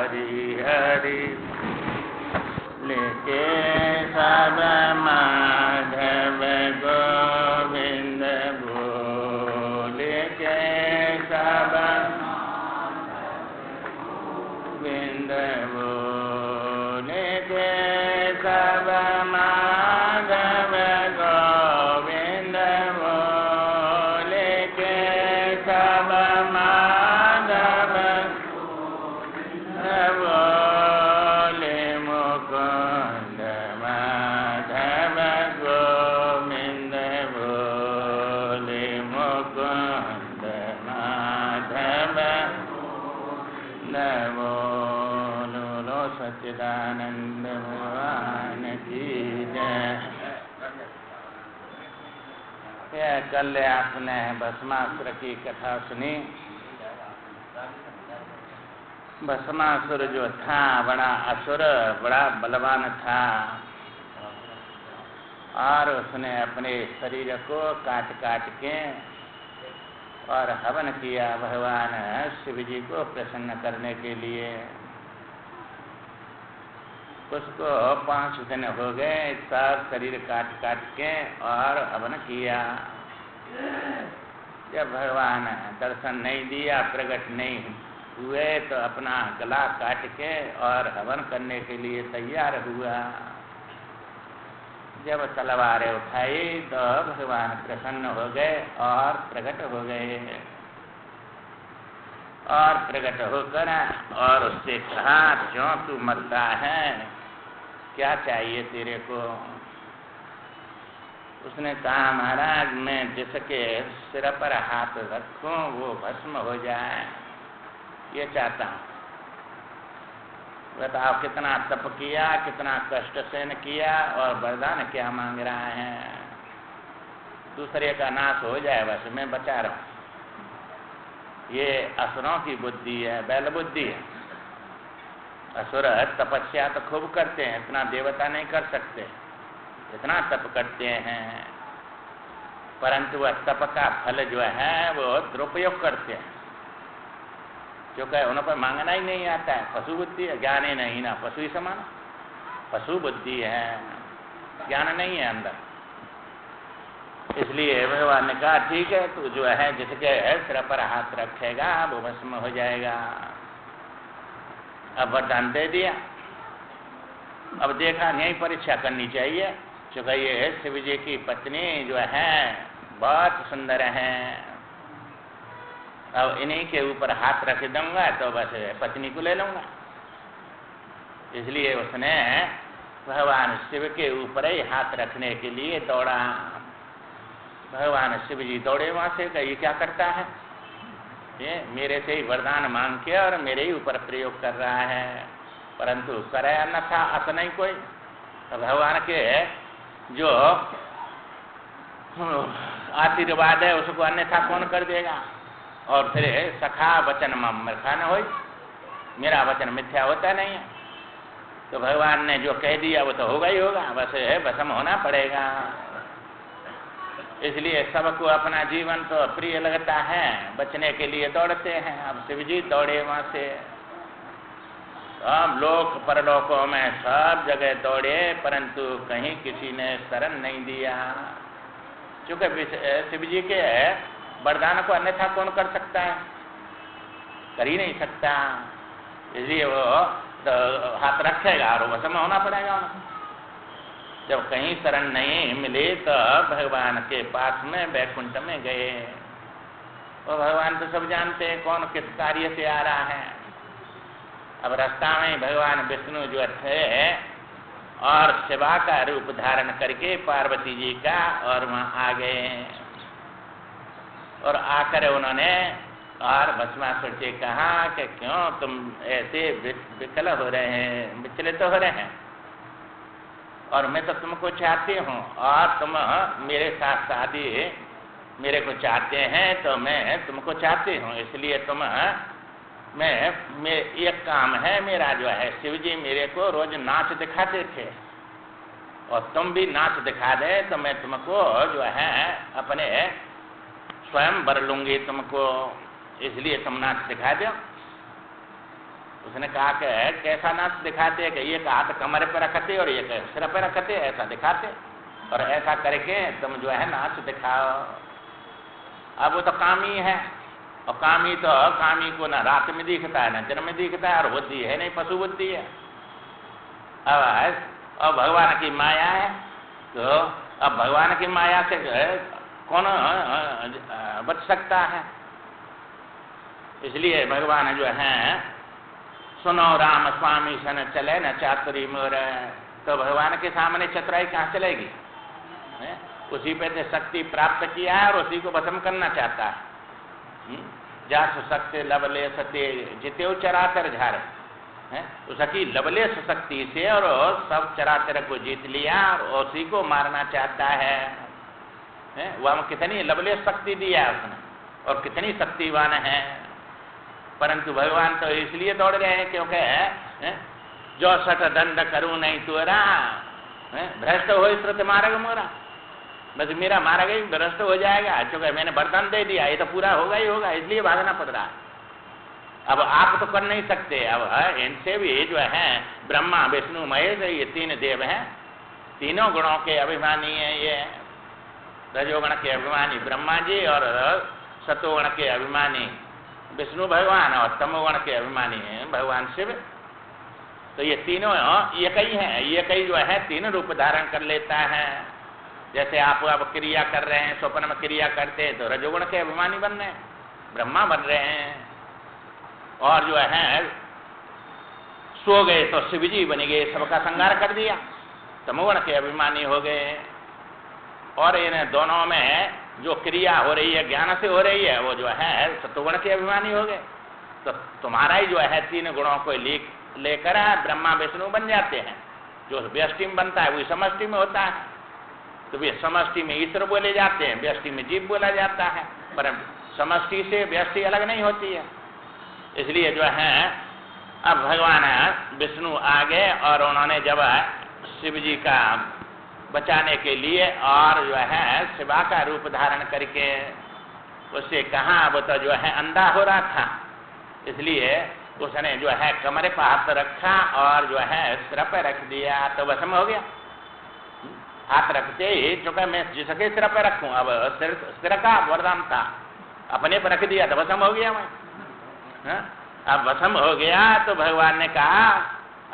हरि हरि लेके सब माधव गोविंद बोल के सब गोविंद बोल के सब माधव गोविंद बोल के सब माधव बोले मुकुंद माधव गोविंद बोले मुकुंद माधव बोलो सच्चिदानंद भगवान की जय। कल आपने भस्मासुर की कथा सुनी। भस्मासुर जो था बड़ा असुर, बड़ा बलवान था और उसने अपने शरीर को काट काट के और हवन किया भगवान शिव जी को प्रसन्न करने के लिए। उसको 5 दिन हो गए सब शरीर काट काट के और हवन किया। जब भगवान दर्शन नहीं दिया, प्रकट नहीं हुए तो अपना गला काट के और हवन करने के लिए तैयार हुआ। जब तलवारें उठाई तो भगवान प्रसन्न हो गए और प्रकट हो गए और प्रकट होकर और उससे कहा, क्यों तू मरता है, क्या चाहिए तेरे को? उसने कहा, महाराज मैं जिसके सिर पर हाथ रखूं वो भस्म हो जाए, ये चाहता हूं। बताओ कितना तप किया, कितना कष्ट सहन किया और वरदान क्या मांग रहा है? दूसरे का नाश हो जाए बस मैं बचा रहा हूं। ये असुरों की बुद्धि है, बैल बुद्धि है। असुर तपस्या तो खूब करते हैं, इतना देवता नहीं कर सकते, इतना तप करते हैं, परंतु वह तप का फल जो है वो दुरुपयोग करते हैं, क्योंकि उन पर मांगना ही नहीं आता है। पशु बुद्धि है, ज्ञान ही नहीं ना, पशु ही समान पशु बुद्धि है, ज्ञान नहीं है अंदर। इसलिए भगवान ने कहा, ठीक है तू जो है जिसके सिर पर हाथ रखेगा वो भस्म हो जाएगा। अब वरदान दे दिया। अब देखा यही परीक्षा करनी चाहिए, क्योंकि ये शिव जी की पत्नी जो है बहुत सुंदर है। अब इन्हीं के ऊपर हाथ रख दूंगा तो बस पत्नी को ले लूंगा। इसलिए उसने भगवान शिव के ऊपर ही हाथ रखने के लिए दौड़ा। भगवान शिव जी दौड़े वहां से, ये क्या करता है, ये मेरे से ही वरदान मांग के और मेरे ही ऊपर प्रयोग कर रहा है, परंतु करे अन्यथा अस नहीं कोई। तो भगवान के जो आशीर्वाद है उसको अन्यथा कौन कर देगा? और फिर सखा वचन मूर्खा न होई, मेरा वचन मिथ्या होता नहीं है। तो भगवान ने जो कह दिया वो तो होगा ही होगा, बस भस्म होना पड़ेगा। इसलिए सबको अपना जीवन तो प्रिय लगता है, बचने के लिए दौड़ते हैं। अब शिव जी दौड़े वहां से, सब लोक परलोकों में सब जगह दौड़े, परंतु कहीं किसी ने शरण नहीं दिया, क्योंकि शिव जी के वरदान को अन्यथा कौन कर सकता है? कर ही नहीं सकता। इसलिए वो तो हाथ रखेगा और भस्म होना पड़ेगा उनको। जब कहीं शरण नहीं मिले तो भगवान के पास में वैकुंठ में गए। वो भगवान तो सब जानते हैं कौन किस कार्य से आ रहा है। अब रास्ता में भगवान विष्णु जो थे और शिवा का रूप धारण करके पार्वती जी का, और वहां आ गए और आकर उन्होंने और भस्मासुर से कहा कि क्यों तुम ऐसे विकल हो रहे हैं, विचलित हो रहे हैं, और मैं तो तुमको चाहती हूँ और तुम मेरे साथ शादी मेरे को चाहते हैं, तो मैं तुमको चाहती हूँ। इसलिए मैं एक काम है मेरा जो है, शिव जी मेरे को रोज नाच दिखाते थे और तुम भी नाच दिखा दे तो मैं तुमको जो है अपने स्वयं वर लूंगी तुमको, इसलिए तुम नाच दिखा दो। उस उसने कहा कि कैसा नाच दिखाते कि एक हाथ कमरे पर रखते और एक सिर पर रखते, ऐसा दिखाते, और ऐसा करके तुम जो है नाच दिखाओ। अब वो तो कामी है, और कामी को ना रात में दिखता है ना दिन में दिखता है, और बुद्धि है नहीं, पशु बुद्धि है। अब भगवान की माया है, तो अब भगवान की माया से कौन बच सकता है? इसलिए भगवान जो है सुनो राम स्वामी सन चले न चातुरी मोर, तो भगवान के सामने चतुराई कहाँ चलेगी? उसी पे से शक्ति प्राप्त किया है और उसी को भस्म करना चाहता है। जास शक्ति लवलेश सत्य जिते चराचर झारे, उसकी लवलेश शक्ति से और सब चराचर को जीत लिया और उसी को मारना चाहता है। वह कितनी लवलेश शक्ति दिया है उसने, और कितनी शक्तिवान है। परंतु भगवान तो इसलिए दौड़ रहे हैं क्योंकि जो सठ दंड करूं नहीं तोरा, भ्रष्ट हो श्रुत मार्ग मोरा, बस मेरा मार्ग ही भ्रष्ट हो जाएगा, क्योंकि मैंने वरदान दे दिया, ये तो पूरा होगा ही होगा, इसलिए भागना पड़ रहा है। अब आप तो कर नहीं सकते। अब इनसे भी जो है ब्रह्मा विष्णु महेश ये तीन देव हैं, तीनों गुणों के अभिमानी हैं। ये रजोगुण के अभिमानी ब्रह्मा जी, और सतोगुण के अभिमानी विष्णु भगवान, और तमोगुण के अभिमानी हैं भगवान शिव। तो ये तीनों एक ही हैं, एक ही जो है तीन रूप धारण कर लेता है। जैसे आप अब क्रिया कर रहे हैं, स्वप्न में क्रिया करते हैं तो रजोगुण के अभिमानी बन रहे हैं, ब्रह्मा बन रहे हैं। और जो है सो गए तो शिव जी बन गए, सबका संहार कर दिया, तमोगुण के अभिमानी हो गए। और इन दोनों में जो क्रिया हो रही है ज्ञान से हो रही है, वो जो है सत्वगुण के अभिमानी हो गए। तो तुम्हारा ही जो है तीन गुणों को लेकर ब्रह्मा विष्णु बन जाते हैं। जो व्यष्टि में बनता है वही समष्टि में होता है, तो वे समष्टि में ईश्वर बोले जाते हैं, व्यष्टि में जीव बोला जाता है, पर समष्टि से व्यष्टि अलग नहीं होती है। इसलिए जो है अब भगवान विष्णु आ गए और उन्होंने जब शिव जी का बचाने के लिए और जो है शिवा का रूप धारण करके उससे कहा, वो तो जो है अंधा हो रहा था, इसलिए उसने जो है कमरे पर हाथ रखा और जो है सिर पर रख दिया, तो भस्म हो गया। हाथ रखते ही चूंकि मैं जिसके सिर पर रखूं, अब सिर का वरदान था, अपने पर रख दिया तो भस्म हो गया मैं। अब भस्म हो गया तो भगवान ने कहा,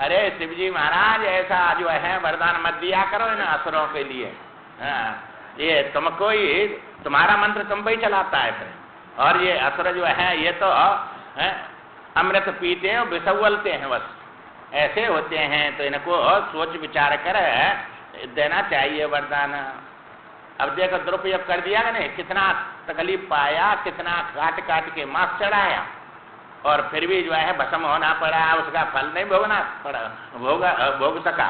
अरे शिव जी महाराज ऐसा जो है वरदान मत दिया करो इन असुरों के लिए। ये तुमको ही, तुम्हारा मंत्र तुम पे ही चलाता है फिर, और ये असुर जो है ये तो अमृत पीते हैं, विसवलते हैं, बस ऐसे होते हैं। तो इनको सोच विचार कर देना चाहिए वरदान। अब देखो दुरुपयोग कर दिया नहीं, कितना तकलीफ पाया, कितना काट काट के मांस चढ़ाया, और फिर भी जो है भस्म होना पड़ा, उसका फल नहीं भोगना पड़ा, भोग सका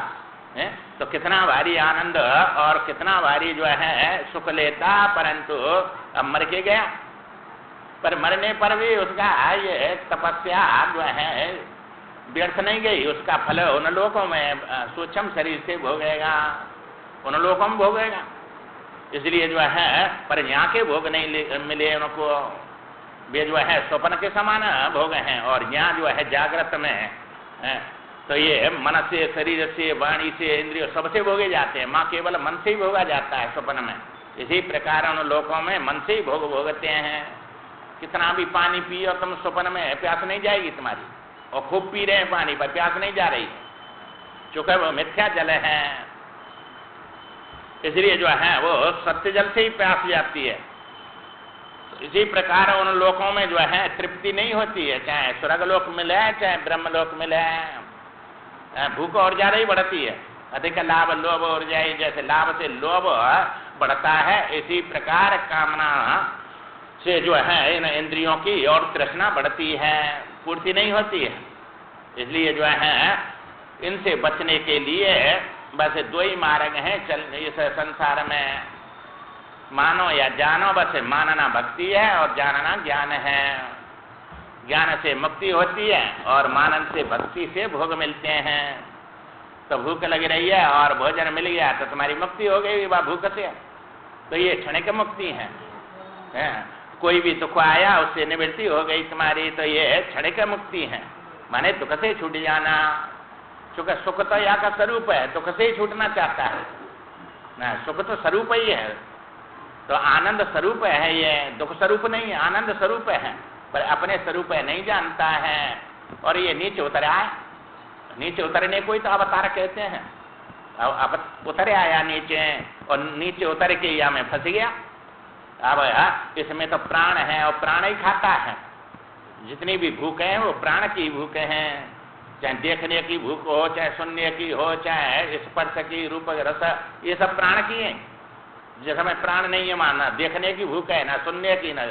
है। तो कितना भारी आनंद और कितना भारी जो है सुख लेता, परंतु अब मर के गया। पर मरने पर भी उसका ये तपस्या जो है व्यर्थ नहीं गई, उसका फल उन लोगों में सूक्ष्म शरीर से भोगेगा, उन लोगों में भोगेगा। इसलिए जो है पर यहाँ के भोग नहीं मिले उनको, वे जो है स्वप्न के समान भोग हैं, और यहाँ जो है जागृत में तो ये मन से, शरीर से, वाणी से, इंद्रियों सबसे भोगे जाते हैं। माँ केवल मन से ही भोगा जाता है स्वप्न में। इसी प्रकार उन लोगों में मन से ही भोग भोगते हैं। कितना भी पानी पियो तुम स्वप्न में, प्यास नहीं जाएगी तुम्हारी, और खूब पी रहे हैं पानी पर प्यास नहीं जा रही, चूंकि वो मिथ्या जल है। इसलिए जो है वो सत्य जल से ही प्यास जाती है। इसी प्रकार उन लोकों में जो है तृप्ति नहीं होती है, चाहे स्वर्गलोक मिले चाहे ब्रह्मलोक मिले, भूख और ज्यादा ही बढ़ती है। अधिक लाभ लोभ और जाए, जैसे लाभ से लोभ बढ़ता है, इसी प्रकार कामना से जो है इन इंद्रियों की और तृष्णा बढ़ती है, पूर्ति नहीं होती है। इसलिए जो है इनसे बचने के लिए बस दो ही मार्ग हैं इस संसार में, मानो या जानो। बस मानना भक्ति है और जानना ज्ञान है। ज्ञान से मुक्ति होती है और मानन से भक्ति से भोग मिलते हैं। तो भूख लग रही है और भोजन मिल गया तो तुम्हारी मुक्ति हो गई वह भूख से। तो ये क्षणिक मुक्ति है। कोई भी दुख आया उससे निवृत्ति हो गई तुम्हारी, तो ये क्षणिक मुक्ति है। माने दुख से छूट जाना, क्योंकि सुख तो यहाँ का स्वरूप है, दुख से ही छूटना चाहता है ना, सुख तो स्वरूप ही है, तो आनंद स्वरूप है ये, दुख स्वरूप नहीं है, आनंद स्वरूप है, पर अपने स्वरूप नहीं जानता है और ये नीचे उतर आए, नीचे उतरने को ही तो अवतार कहते हैं। अब उतर आया नीचे और नीचे उतर के या में फंस गया। अब इसमें तो प्राण है और प्राण ही खाता है, जितनी भी भूख है वो प्राण की भूख है, चाहे देखने की भूख हो, चाहे सुनने की हो, चाहे स्पर्श की, रूप रस, ये सब प्राण की है। जिस समय प्राण नहीं है माना, देखने की भूख है ना, सुनने की ना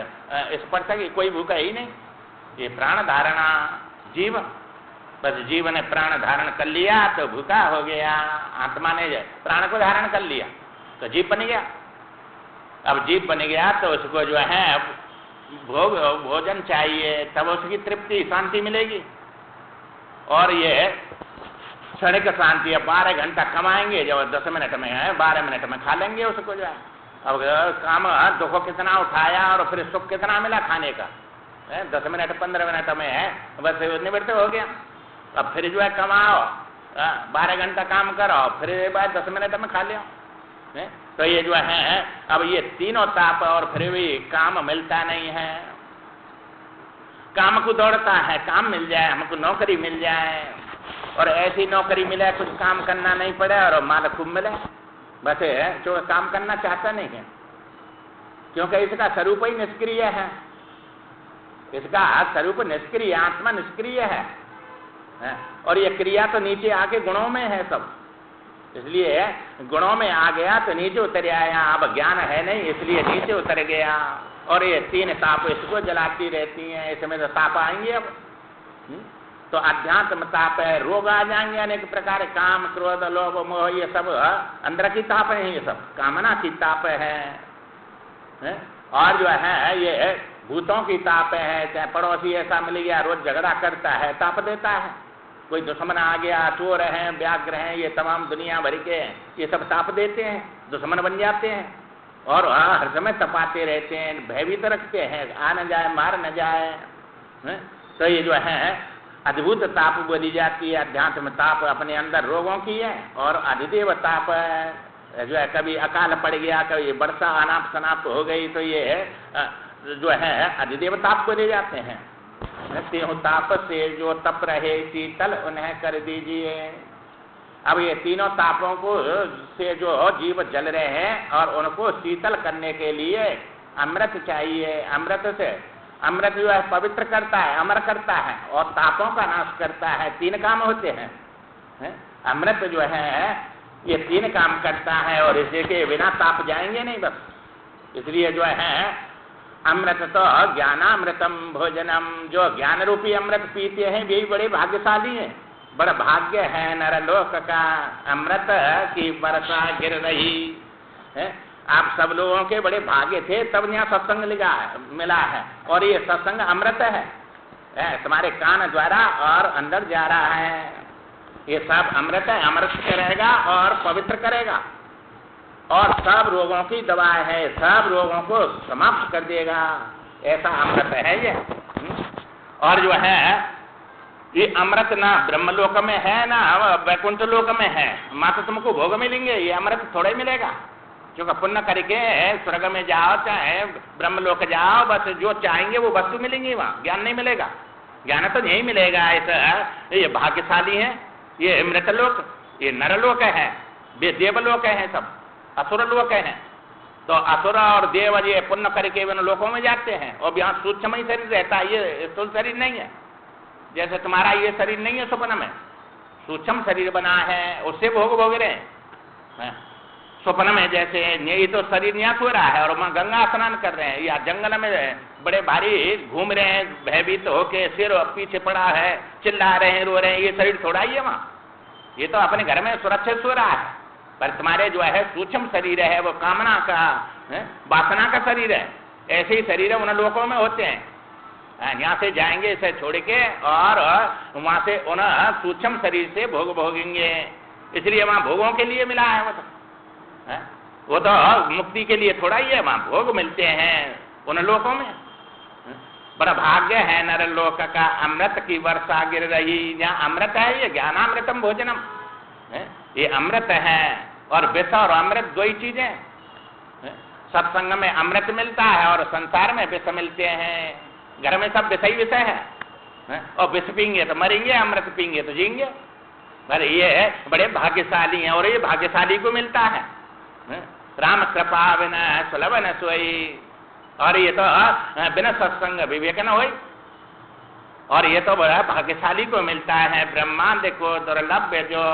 स्पर्श की, कोई भूख है ही नहीं। ये प्राण धारणा जीव, बस जीव ने प्राण धारण कर लिया तो भूखा हो गया, आत्मा ने प्राण को धारण कर लिया तो जीव बन गया। अब जीव बन गया तो उसको जो है भोजन चाहिए, तब उसकी तृप्ति शांति मिलेगी। और ये क्षणिक शांति है, 12 घंटा कमाएंगे, जब 10 मिनट में है 12 मिनट में खा लेंगे उसको जो है। अब काम दुख कितना उठाया और फिर सुख कितना मिला खाने का, 10 मिनट 15 मिनट में है बस निवृत्त हो गया। अब फिर जो है कमाओ, 12 घंटा काम करो, फिर बाद 10 मिनट में खा लियो। तो ये जो है अब ये तीनों ताप और फिर भी काम मिलता नहीं है। काम को दौड़ता है, काम मिल जाए, हमको नौकरी मिल जाए, और ऐसी नौकरी मिले कुछ काम करना नहीं पड़े और माल खूब मिले, बस जो काम करना चाहता नहीं है, क्योंकि इसका स्वरूप ही निष्क्रिय है, इसका स्वरूप निष्क्रिय, आत्मा निष्क्रिय है। और ये क्रिया तो नीचे आके गुणों में है सब, इसलिए गुणों में आ गया तो नीचे उतर आया। अब ज्ञान है नहीं इसलिए नीचे उतर गया। और ये 3 ताप इसको जलाती रहती हैं, इसमें तो ताप आएंगे। अब तो अध्यात्म ताप है, रोग आ जाएंगे अनेक प्रकार, काम क्रोध लोभ मोह, ये सब अंदर की ताप है, ये सब कामना की ताप है। और जो है ये भूतों की ताप है, चाहे पड़ोसी ऐसा मिल गया रोज झगड़ा करता है, ताप देता है, कोई दुश्मन आ गया, चोर हैं, व्याघ्र हैं, ये तमाम दुनिया भर के ये सब ताप देते हैं, दुश्मन बन जाते हैं और हर समय तपाते रहते हैं, भयभीत रखते हैं, आ न जाए मार न जाए। तो ये जो है अद्भुत ताप बोली जाती है, अध्यात्म ताप अपने अंदर रोगों की है। और अधिदेव ताप जो है कभी अकाल पड़ गया, कभी वर्षा अनाप शनाप हो गई, तो ये जो है अधिदेव ताप बोले जाते हैं। त्यों ताप से जो तप रहे शीतल उन्हें कर दीजिए। अब ये तीनों तापों को से जो जीव जल रहे हैं और उनको शीतल करने के लिए अमृत चाहिए। अमृत से, अमृत जो है पवित्र करता है, अमर करता है और तापों का नाश करता है। 3 काम होते हैं। अमृत जो है ये 3 काम करता है और इसी के बिना ताप जाएंगे नहीं बस। इसलिए जो है अमृत तो ज्ञानामृतम भोजनम, जो ज्ञान रूपी अमृत पीते हैं वे बड़े भाग्यशाली हैं। बड़ा भाग्य है नरलोक का, अमृत की वर्षा गिर रही है। आप सब लोगों के बड़े भाग्य थे तब यहाँ सत्संग मिला है, और ये सत्संग अमृत है, तुम्हारे कान द्वारा और अंदर जा रहा है। ये सब अमृत है, अमृत करेगा और पवित्र करेगा और सब रोगों की दवा है, सब रोगों को समाप्त कर देगा, ऐसा अमृत है ये। और जो है ये अमृत ना ब्रह्मलोक में है ना वैकुंठ लोक में है, मात्र तुमको भोग मिलेंगे, ये अमृत थोड़े मिलेगा। क्योंकि पुण्य करके स्वर्ग में जाओ चाहे ब्रह्मलोक जाओ, बस जो चाहेंगे वो वस्तु मिलेंगी, वहाँ ज्ञान नहीं मिलेगा। ज्ञान तो नहीं मिलेगा। ऐसा ये भाग्यशाली है, ये मृतलोक, ये नरलोक है, वे देवलोक है, सब असुर लोक हैं। तो असुर और देव ये पुण्य करके उन लोकों में जाते हैं और यहाँ सूक्ष्म ही शरीर रहता है, ये स्थूल शरीर नहीं है। जैसे तुम्हारा ये शरीर नहीं है, स्वप्न में सूक्ष्म शरीर बना है, उससे भोग भोग रहे हैं। स्वप्न में जैसे ये तो शरीर न्यास हो रहा है और वहाँ गंगा स्नान कर रहे हैं या जंगल में बड़े भारी घूम रहे हैं, भयभीत होके सिर पीछे पड़ा है, चिल्ला रहे हैं, रो रहे हैं, ये शरीर थोड़ा ही है वहाँ। ये तो अपने घर में सुरक्षित सो रहा है। पर तुम्हारे जो है सूक्ष्म शरीर है वो कामना का, वासना का शरीर है। ऐसे ही शरीर उन लोकों में होते हैं। यहाँ से जाएंगे इसे छोड़ के और वहां से उन सूक्ष्म शरीर से भोग भोगेंगे। इसलिए वहां भोगों के लिए मिला है वो तो मुक्ति के लिए थोड़ा ही है, वहां भोग मिलते हैं उन लोकों में। बड़ा भाग्य है नरलोक का, अमृत की वर्षा गिर रही। यहाँ अमृत है, ये ज्ञानामृतम भोजनम, ये अमृत है। और विष और अमृत दो ही चीजें। सत्संग में अमृत मिलता है और संसार में विष मिलते हैं। घर में सब विष ही विष है, और विष पीएंगे तो मरेंगे, अमृत पीएंगे तो जीएंगे। पर ये बड़े भाग्यशाली हैं, और ये भाग्यशाली को मिलता है। राम कृपा बिना सुलभ न सोई, और ये तो बिना सत्संग विवेक न होई, और ये तो बड़ा भाग्यशाली को मिलता है। ब्रह्मांड को दुर्लभ, जो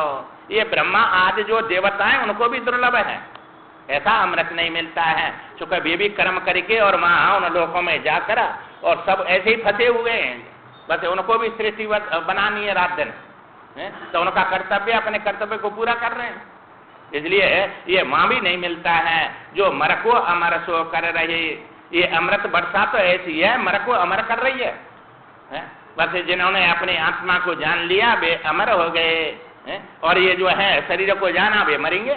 ये ब्रह्मा आदि जो देवता है उनको भी दुर्लभ है, ऐसा अमृत नहीं मिलता है। चूंकि वे भी कर्म करके और वहां उन लोकों में जाकर और सब ऐसे ही फंसे हुए हैं, बस उनको भी सृष्टि बनानी है रात दिन, तो उनका कर्तव्य, अपने कर्तव्य को पूरा कर रहे हैं। इसलिए ये माँ भी नहीं मिलता है जो मर को अमर सो कर रही। ये अमृत वर्षा तो ऐसी है, मर को अमर कर रही है। बस जिन्होंने अपने आत्मा को जान लिया वे अमर हो गए, और ये जो है शरीर को जाना वे मरेंगे।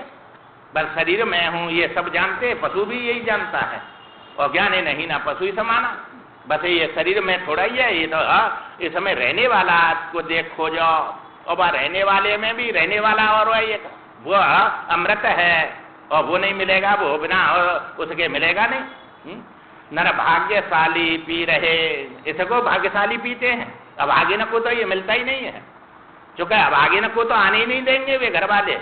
बस शरीर में हूँ ये सब जानते, पशु भी यही जानता है, और ज्ञान ही नहीं ना पशु ही समाना। बस ये शरीर में थोड़ा ही है, ये तो इस समय रहने वाला को देख खोजो, और वह रहने वाले में भी रहने वाला और ये वो अमृत है, और वो नहीं मिलेगा, वो बिना उसके मिलेगा नहीं। नर भाग्यशाली पी रहे, इसको भाग्यशाली पीते हैं। अब आगे न को तो ये मिलता ही नहीं है, चूंकि अब आगे न को तो आने ही नहीं देंगे वे घर वाले।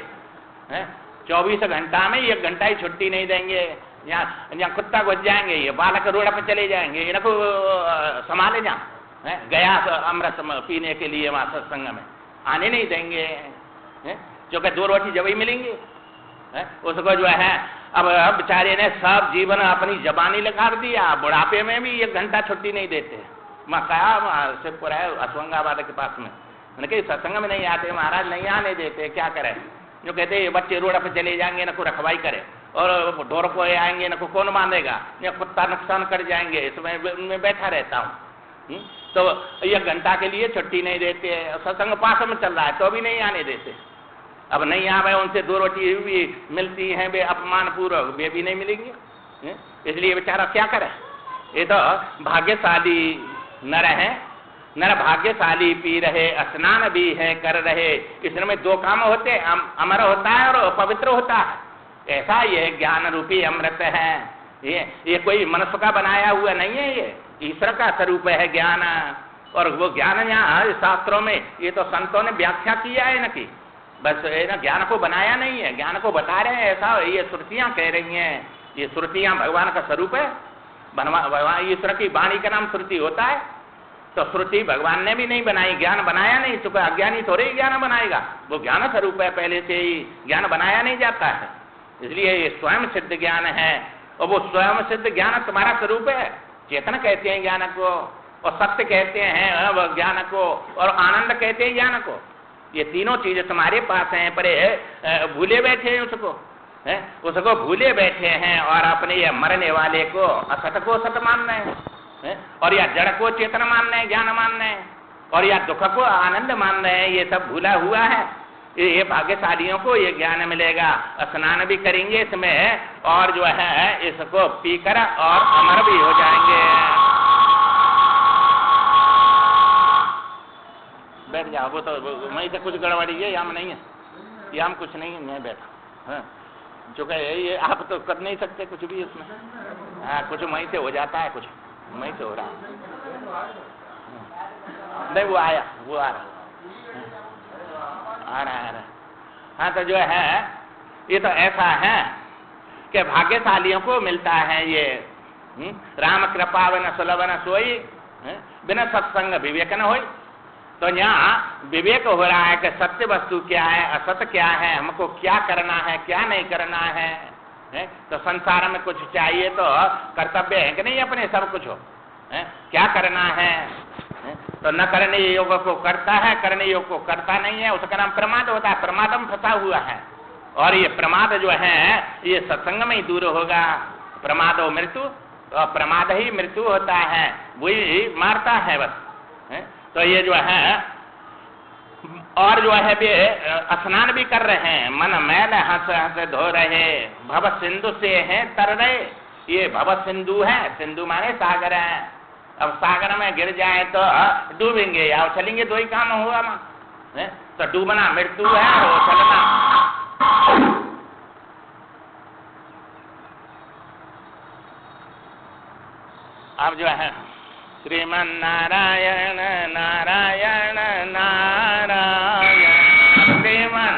24 घंटा में 1 घंटा ही छुट्टी नहीं देंगे। यहाँ कुत्ता घुस जाएंगे, ये बालक रोड पर चले जाएंगे, इनको संभाले जा गया अमृत पीने के लिए वहां सत्संग में आने नहीं देंगे, क्योंकि 2 रोटी जब ही मिलेंगी। उसको जो है अब बेचारे ने सब जीवन अपनी जबानी लगा दिया, बुढ़ापे में भी 1 घंटा छुट्टी नहीं देते। मैं कहा शिवपुर है अश्वंगाबाद के पास में, मैंने कहा सत्संग में नहीं आते महाराज, नहीं आने देते, क्या करें। जो कहते ये बच्चे रोड पर चले जाएंगे, न को रखवाई करे, और ढोर को आएंगे न को कौन बांधेगा, या कुत्ता नुकसान कर जाएंगे, इसमें मैं बैठा रहता हूँ। तो 1 घंटा के लिए छुट्टी नहीं देते। सत्संग पास में चल रहा है तो भी नहीं आने देते। अब नहीं आवे, उनसे 2 रोटी भी मिलती हैं, वे अपमान पूर्वक वे भी नहीं मिलेंगे। इसलिए बेचारा क्या करे। ये तो भाग्यशाली नर है, नर भाग्यशाली पी रहे, स्नान भी है कर रहे। इसमें 2 काम होते, अमर होता है और पवित्र होता है। ऐसा ये ज्ञान रूपी अमृत है। ये कोई मनुष्य का बनाया हुआ नहीं है, ये ईश्वर का स्वरूप है ज्ञान। और वो ज्ञान यहाँ शास्त्रों में ये तो संतों ने व्याख्या किया है न कि बस ना ज्ञान को बनाया नहीं है, ज्ञान को बता रहे हैं। ऐसा ये श्रुतियां कह रही हैं, ये श्रुतियां भगवान का स्वरूप है। भगवान ईश्वर की वाणी का नाम श्रुति होता है। तो श्रुति भगवान ने भी नहीं बनाई, ज्ञान बनाया नहीं। चूंकि अज्ञानी थोड़े ही ज्ञान बनाएगा, वो ज्ञान स्वरूप है, पहले से ही ज्ञान बनाया नहीं जाता है। इसलिए ये स्वयं सिद्ध ज्ञान है, और वो स्वयं सिद्ध ज्ञान तुम्हारा स्वरूप है। चेतन कहते हैं ज्ञान को, और सत्य कहते हैं वह ज्ञान को, और आनंद कहते हैं ज्ञान को। ये तीनों चीजें तुम्हारे पास हैं, पर भूले बैठे हैं उसको भूले बैठे हैं, और अपने ये मरने वाले को असत को सत मान रहे हैं, और या जड़ को चेतन मान रहे हैं, ज्ञान मान रहे हैं, और या दुख को आनंद मान रहे हैं। ये सब भूला हुआ है। ये भाग्यशालियों को ये ज्ञान मिलेगा, स्नान भी करेंगे इसमें, और जो है इसको पीकर और अमर भी हो जाएंगे। बैठ जाओ, वो तो वहीं से कुछ गड़बड़ी है, यहाँ नहीं है, यहाँ कुछ नहीं है, मैं बैठा। हाँ, जो कहे ये आप तो कर नहीं सकते कुछ भी इसमें। हाँ, कुछ वहीं से हो जाता है, कुछ वहीं से हो रहा है। नहीं वो आया, वो आ रहा आ रहा। हाँ, तो जो है ये तो ऐसा है कि भाग्यशालियों को मिलता है ये। राम कृपा बिना सुलभ न सोई, बिना सत्संग विवेक न होई। तो यहाँ विवेक हो रहा है कि सत्य वस्तु क्या है, असत्य क्या है, हमको क्या करना है, क्या नहीं करना है। तो संसार में कुछ चाहिए तो कर्तव्य है कि नहीं, अपने सब कुछ हो। क्या करना है, तो न करने योग को करता है, करने योग को करता नहीं है, उसका नाम प्रमाद होता है। प्रमाद में फंसा हुआ है, और ये प्रमाद जो है ये सत्संग में ही दूर होगा। प्रमाद हो मृत्यु, और प्रमाद ही मृत्यु होता है, वही मारता है बस। तो ये जो है, और जो है वे स्नान भी कर रहे हैं, मन मैल हंस हंस धो रहे, भव सिंधु से हैं तर रहे। ये भव सिंधु है, सिंधु माने सागर है, अब सागर में गिर जाए तो डूबेंगे या चलेंगे, दो ही काम हुआ ना। तो डूबना मृत्यु है और चलना। अब जो है श्रीमन नारायण नारायण नारायण, श्रीमन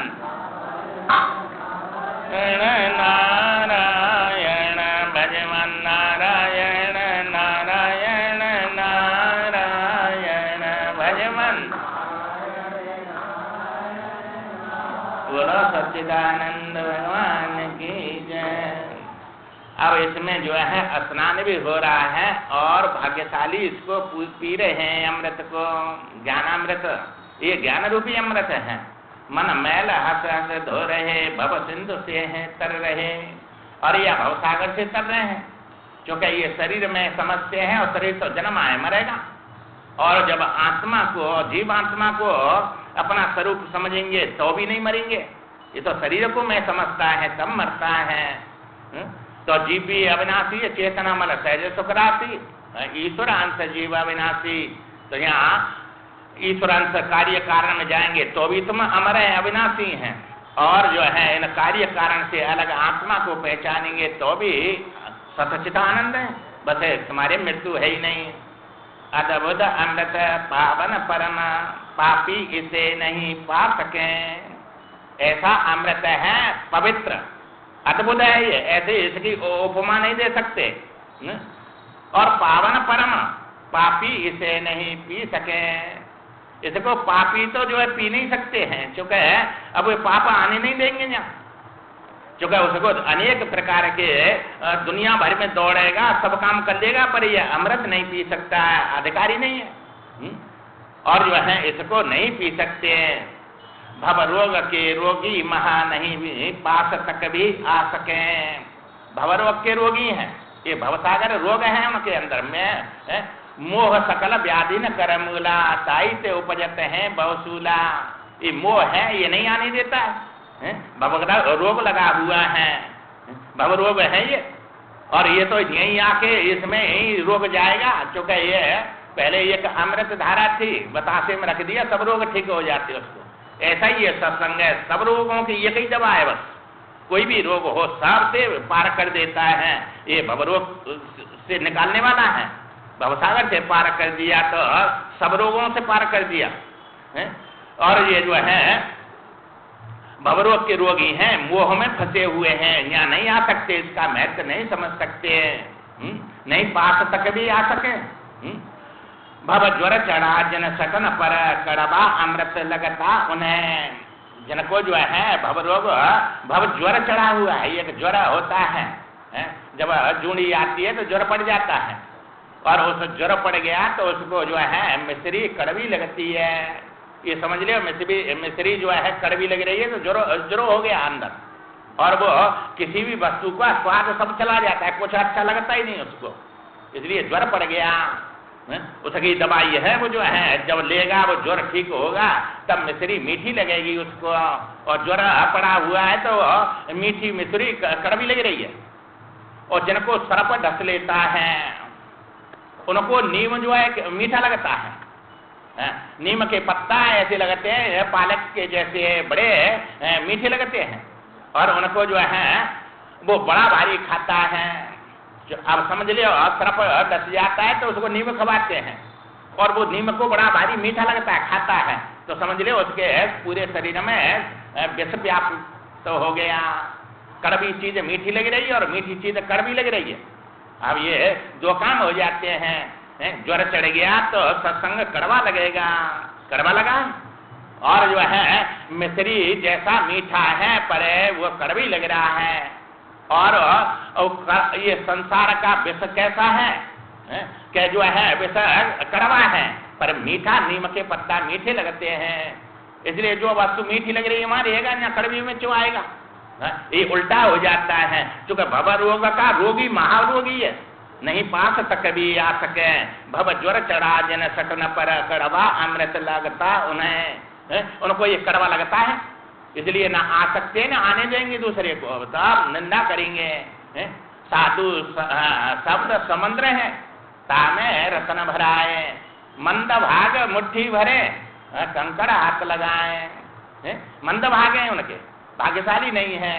नारायण भजमन नारायण नारायण नारायण भजमन। बोलो सच्चिदानंद भगवान की जय। अब इसमें जो है स्नान भी हो रहा है और भाग्यशाली इसको पी रहे हैं अमृत को, ज्ञानामृत। ये ज्ञान रूपी अमृत है। मन मैल हंस हंस धो रहे, भव सिंधु से हैं तर रहे, और ये भवसागर से तर रहे हैं। क्योंकि ये शरीर में समस्या है और शरीर तो जन्म आए मरेगा, और जब आत्मा को, जीव आत्मा को अपना स्वरूप समझेंगे तो भी नहीं मरेंगे। ये तो शरीर को मैं समझता है तब मरता है। तो जीव भी अविनाशी है, चेतना मल सहज सुखराशि, ईश्वर अंश जीव अविनाशी। तो यहाँ ईश्वर अंश कार्य कारण में जाएंगे तो भी तुम अमर है, अविनाशी हैं, और जो है इन कार्य कारण से अलग आत्मा को पहचानेंगे तो भी सच्चिदानंद है। बस तुम्हारे मृत्यु है ही नहीं। अद्भुत अमृत पावन परम, पापी इसे नहीं पा सके। ऐसा अमृत है पवित्र, अद्भुत है ये, ऐसे इसकी उपमा नहीं दे सकते। और पावन परम, पापी इसे नहीं पी सके। इसको पापी तो जो है पी नहीं सकते हैं, क्योंकि अब वे पाप आने नहीं देंगे यहाँ। क्योंकि उसको अनेक प्रकार के दुनिया भर में दौड़ेगा, सब काम कर लेगा, पर ये अमृत नहीं पी सकता है, अधिकारी नहीं है। और जो है इसको नहीं पी सकते। भव रोग के रोगी महा नहीं भी पास तक भी आ सके। भव रोग के रोगी हैं, ये भवसागर रोग है उनके अंदर में। मोह सकल व्याधि न करमूला, ताई से उपजत है बहुसूला। ये मोह है, ये नहीं आने देता है। भव रोग लगा हुआ है, भव रोग है ये, और ये तो यहीं आके इसमें ही रोग जाएगा। क्योंकि ये पहले एक अमृत धारा थी, बतासे में रख दिया, सब रोग ठीक हो जाते उसको। ऐसा ही ये सत्संग है, सब रोगों की एक ही दवा है बस। कोई भी रोग हो सब से पार कर देता है। ये भवरोग से निकालने वाला है, भवसागर से पार कर दिया तो सब रोगों से पार कर दिया है। और ये जो है भवरोग के रोगी हैं, मोह में फंसे हुए हैं, यहाँ नहीं आ सकते, इसका महत्व नहीं समझ सकते, नहीं पास तक भी आ सके। भव ज्वर चढ़ा जन सकन पर, कड़वा अमृत लगता उन्हें। जिनको जो है भव रोग, भव ज्वर चढ़ा हुआ है, एक ज्वर होता है, जब जूड़ी आती है तो ज्वर पड़ जाता है, और उस ज्वर पड़ गया तो उसको जो है मिश्री कड़वी लगती है। ये समझ लियो, मिश्री जो है कड़वी लग रही है तो ज्वर हो गया अंदर, और वो किसी भी वस्तु का स्वाद सब चला जाता है, कुछ अच्छा लगता ही नहीं उसको, इसलिए ज्वर पड़ गया। उसकी दवाई है वो जो है, जब लेगा वो ज्वर ठीक होगा तब मिश्री मीठी लगेगी उसको, और ज्वर पड़ा हुआ है तो मीठी मिश्री कड़वी लग रही है। और जिनको सरप ढस लेता है उनको नीम जो है मीठा लगता है, नीम के पत्ता ऐसे लगते हैं, पालक के जैसे बड़े मीठे लगते हैं, और उनको जो है वो बड़ा भारी खाता है। अब समझ लियो, सरप डस जाता है तो उसको नीम खवाते हैं, और वो नीम को बड़ा भारी मीठा लगता है, खाता है, तो समझ लियो उसके पूरे शरीर में विष व्याप्त तो हो गया। कड़वी चीज मीठी लग रही है और मीठी चीज कड़वी लग रही है। अब ये दो काम हो जाते हैं। ज्वर चढ़ गया तो सत्संग कड़वा लगेगा, कड़वा लगा, और जो है मिश्री जैसा मीठा है पर वो कड़वी लग रहा है। और ये संसार का विष कैसा है कि जो है विष कड़वा है पर मीठा, नीम के पत्ता मीठे लगते हैं, इसलिए जो वस्तु मीठी लग रही है वहां रहेगा, यहाँ कड़वी में क्यों आएगा। ये उल्टा हो जाता है, क्योंकि भव रोग का रोगी महारोगी है, नहीं पास तक भी आ सके। भव ज्वर चढ़ा जन सटन पर, कड़वा अमृत लगता उन्हें, उनको ये कड़वा लगता है, इसलिए ना आ सकते ना आने देंगे दूसरे को, तब निंदा करेंगे। साधु शब्द समुद्र है, तामे रत्न भराए, मंद भाग मुट्ठी भरे, कंकड़ हाथ लगाए। मंद भाग हैं उनके, भाग्यशाली नहीं है,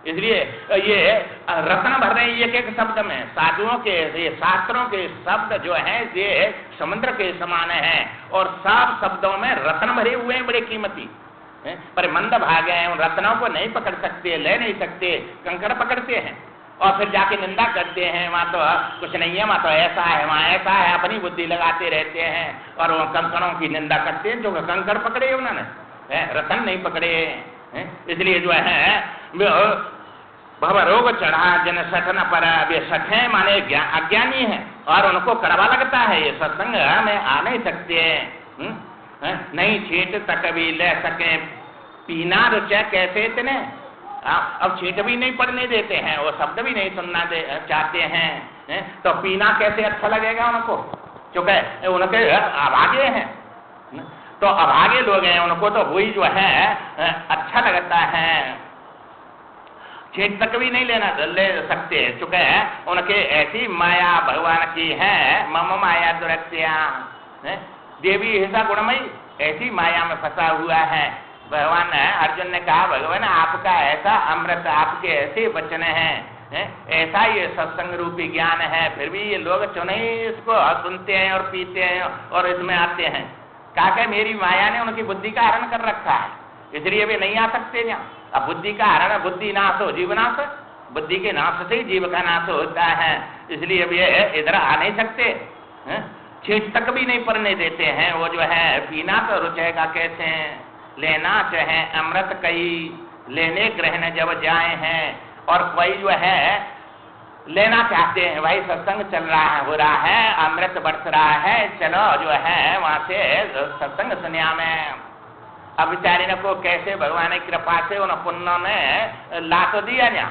इसलिए ये रत्न भर रहे हैं एक एक शब्द में। साधुओं के, ये शास्त्रों के शब्द जो हैं ये समुद्र के समान हैं और सब शब्दों में रत्न भरे हुए हैं, बड़े कीमती। पर मंद भाग हैं, उन रत्नों को नहीं पकड़ सकते, ले नहीं सकते, कंकड़ पकड़ते हैं और फिर जाके निंदा करते हैं, वहां तो कुछ नहीं है, वहां तो ऐसा है, वहां ऐसा है, अपनी बुद्धि लगाते रहते हैं और वो कंकड़ों की निंदा करते हैं। जो कंकड़ पकड़े उन्होंने, रत्न नहीं पकड़े। इसलिए जो है भव रोग चढ़ा जन सठन पर, अब ये सठे माने अज्ञानी है और उनको कड़वा लगता है, ये सत्संग में आ नहीं सकते। नहीं छींट तक भी ले सके, पीना रुचे कैसे इतने, अब छींट भी नहीं पढ़ने देते हैं, वो शब्द भी नहीं सुनना चाहते हैं, तो पीना कैसे अच्छा लगेगा उनको, क्योंकि उनके अभागे हैं। तो अभागे लोग हैं, उनको तो वही जो है अच्छा लगता है, छींट तक भी नहीं ले सकते, चुके हैं उनके ऐसी माया भगवान की है। मम माया दुरत्या, देवी हिंसा गुणमयी, ऐसी माया में फंसा हुआ है। भगवान अर्जुन ने कहा, भगवान आपका ऐसा अमृत, आपके ऐसे वचन हैं, ऐसा ये सत्संग रूपी ज्ञान है, फिर भी ये लोग चुने इसको सुनते हैं और पीते हैं और इसमें आते हैं। कहा मेरी माया ने उनकी बुद्धि का हरण कर रखा है, इसलिए वे नहीं आ सकते यहाँ। अब बुद्धि का हरण, बुद्धि नाश हो जीव नाश, बुद्धि के नाश से ही जीव का नाश होता है, इसलिए वे इधर आ नहीं सकते, छींट तक भी नहीं पड़ने देते हैं। वो जो है पीना तो रुचेगा कैसे, लेना चाहे अमृत कई, लेने ग्रहण जब जाए हैं। और कोई जो है लेना चाहते हैं, भाई सत्संग चल रहा है, हो रहा है, अमृत बरस रहा है, चलो जो है वहां से सत्संग सुनिया में। अब बेचारे को कैसे भगवान की कृपा से उन पुण्यों ने ला तो दिया ना,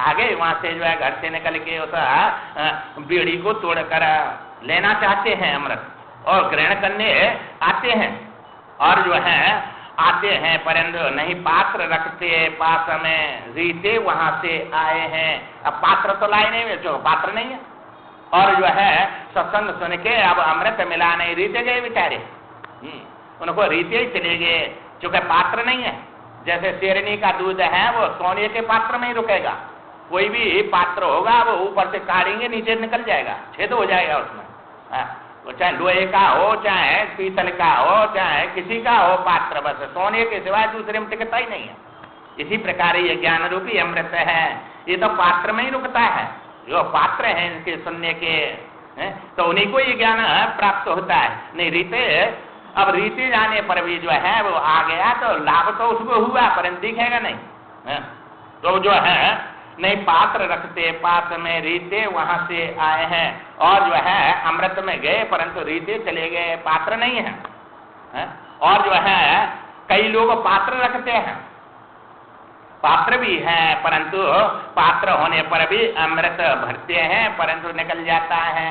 आगे वहां से जो है घर से निकल के उस बीड़ी को तोड़कर लेना चाहते हैं अमृत और ग्रहण करने आते हैं, और जो है आते हैं परंतु नहीं पात्र रखते पास में, रीते वहां से आए हैं। अब पात्र तो लाए नहीं, जो पात्र नहीं है, और जो है सत्संग सुन के अब अमृत मिला नहीं, रीते गए बेचारे, उनको रीते ही चले गए, चूंकि पात्र नहीं है। जैसे शेरनी का दूध है वो सोने के पात्र में ही रुकेगा, कोई भी पात्र होगा वो ऊपर से काढ़ेंगे नीचे निकल जाएगा, छेद हो जाएगा उसमें। वो चाहे लोहे का हो, चाहे पीतल का हो, चाहे किसी का हो पात्र, बस सोने के सिवाय दूसरे में टिकता ही नहीं है। इसी प्रकार ये ज्ञान रूपी अमृत है, ये तो पात्र में ही रुकता है। जो पात्र है इनके सुनने के, तो उन्हीं को ये ज्ञान प्राप्त होता है। नहीं रीते, अब रीते जाने पर भी जो है वो आ गया तो लाभ तो उसको हुआ, परंतु दिखेगा नहीं। तो जो है नहीं पात्र रखते पास में, रीते वहां से आए हैं, और जो है अमृत में गए परंतु रीते चले गए, पात्र नहीं है। और जो है कई लोग पात्र रखते हैं, पात्र भी है परंतु पात्र होने पर भी अमृत भरते हैं परंतु निकल जाता है,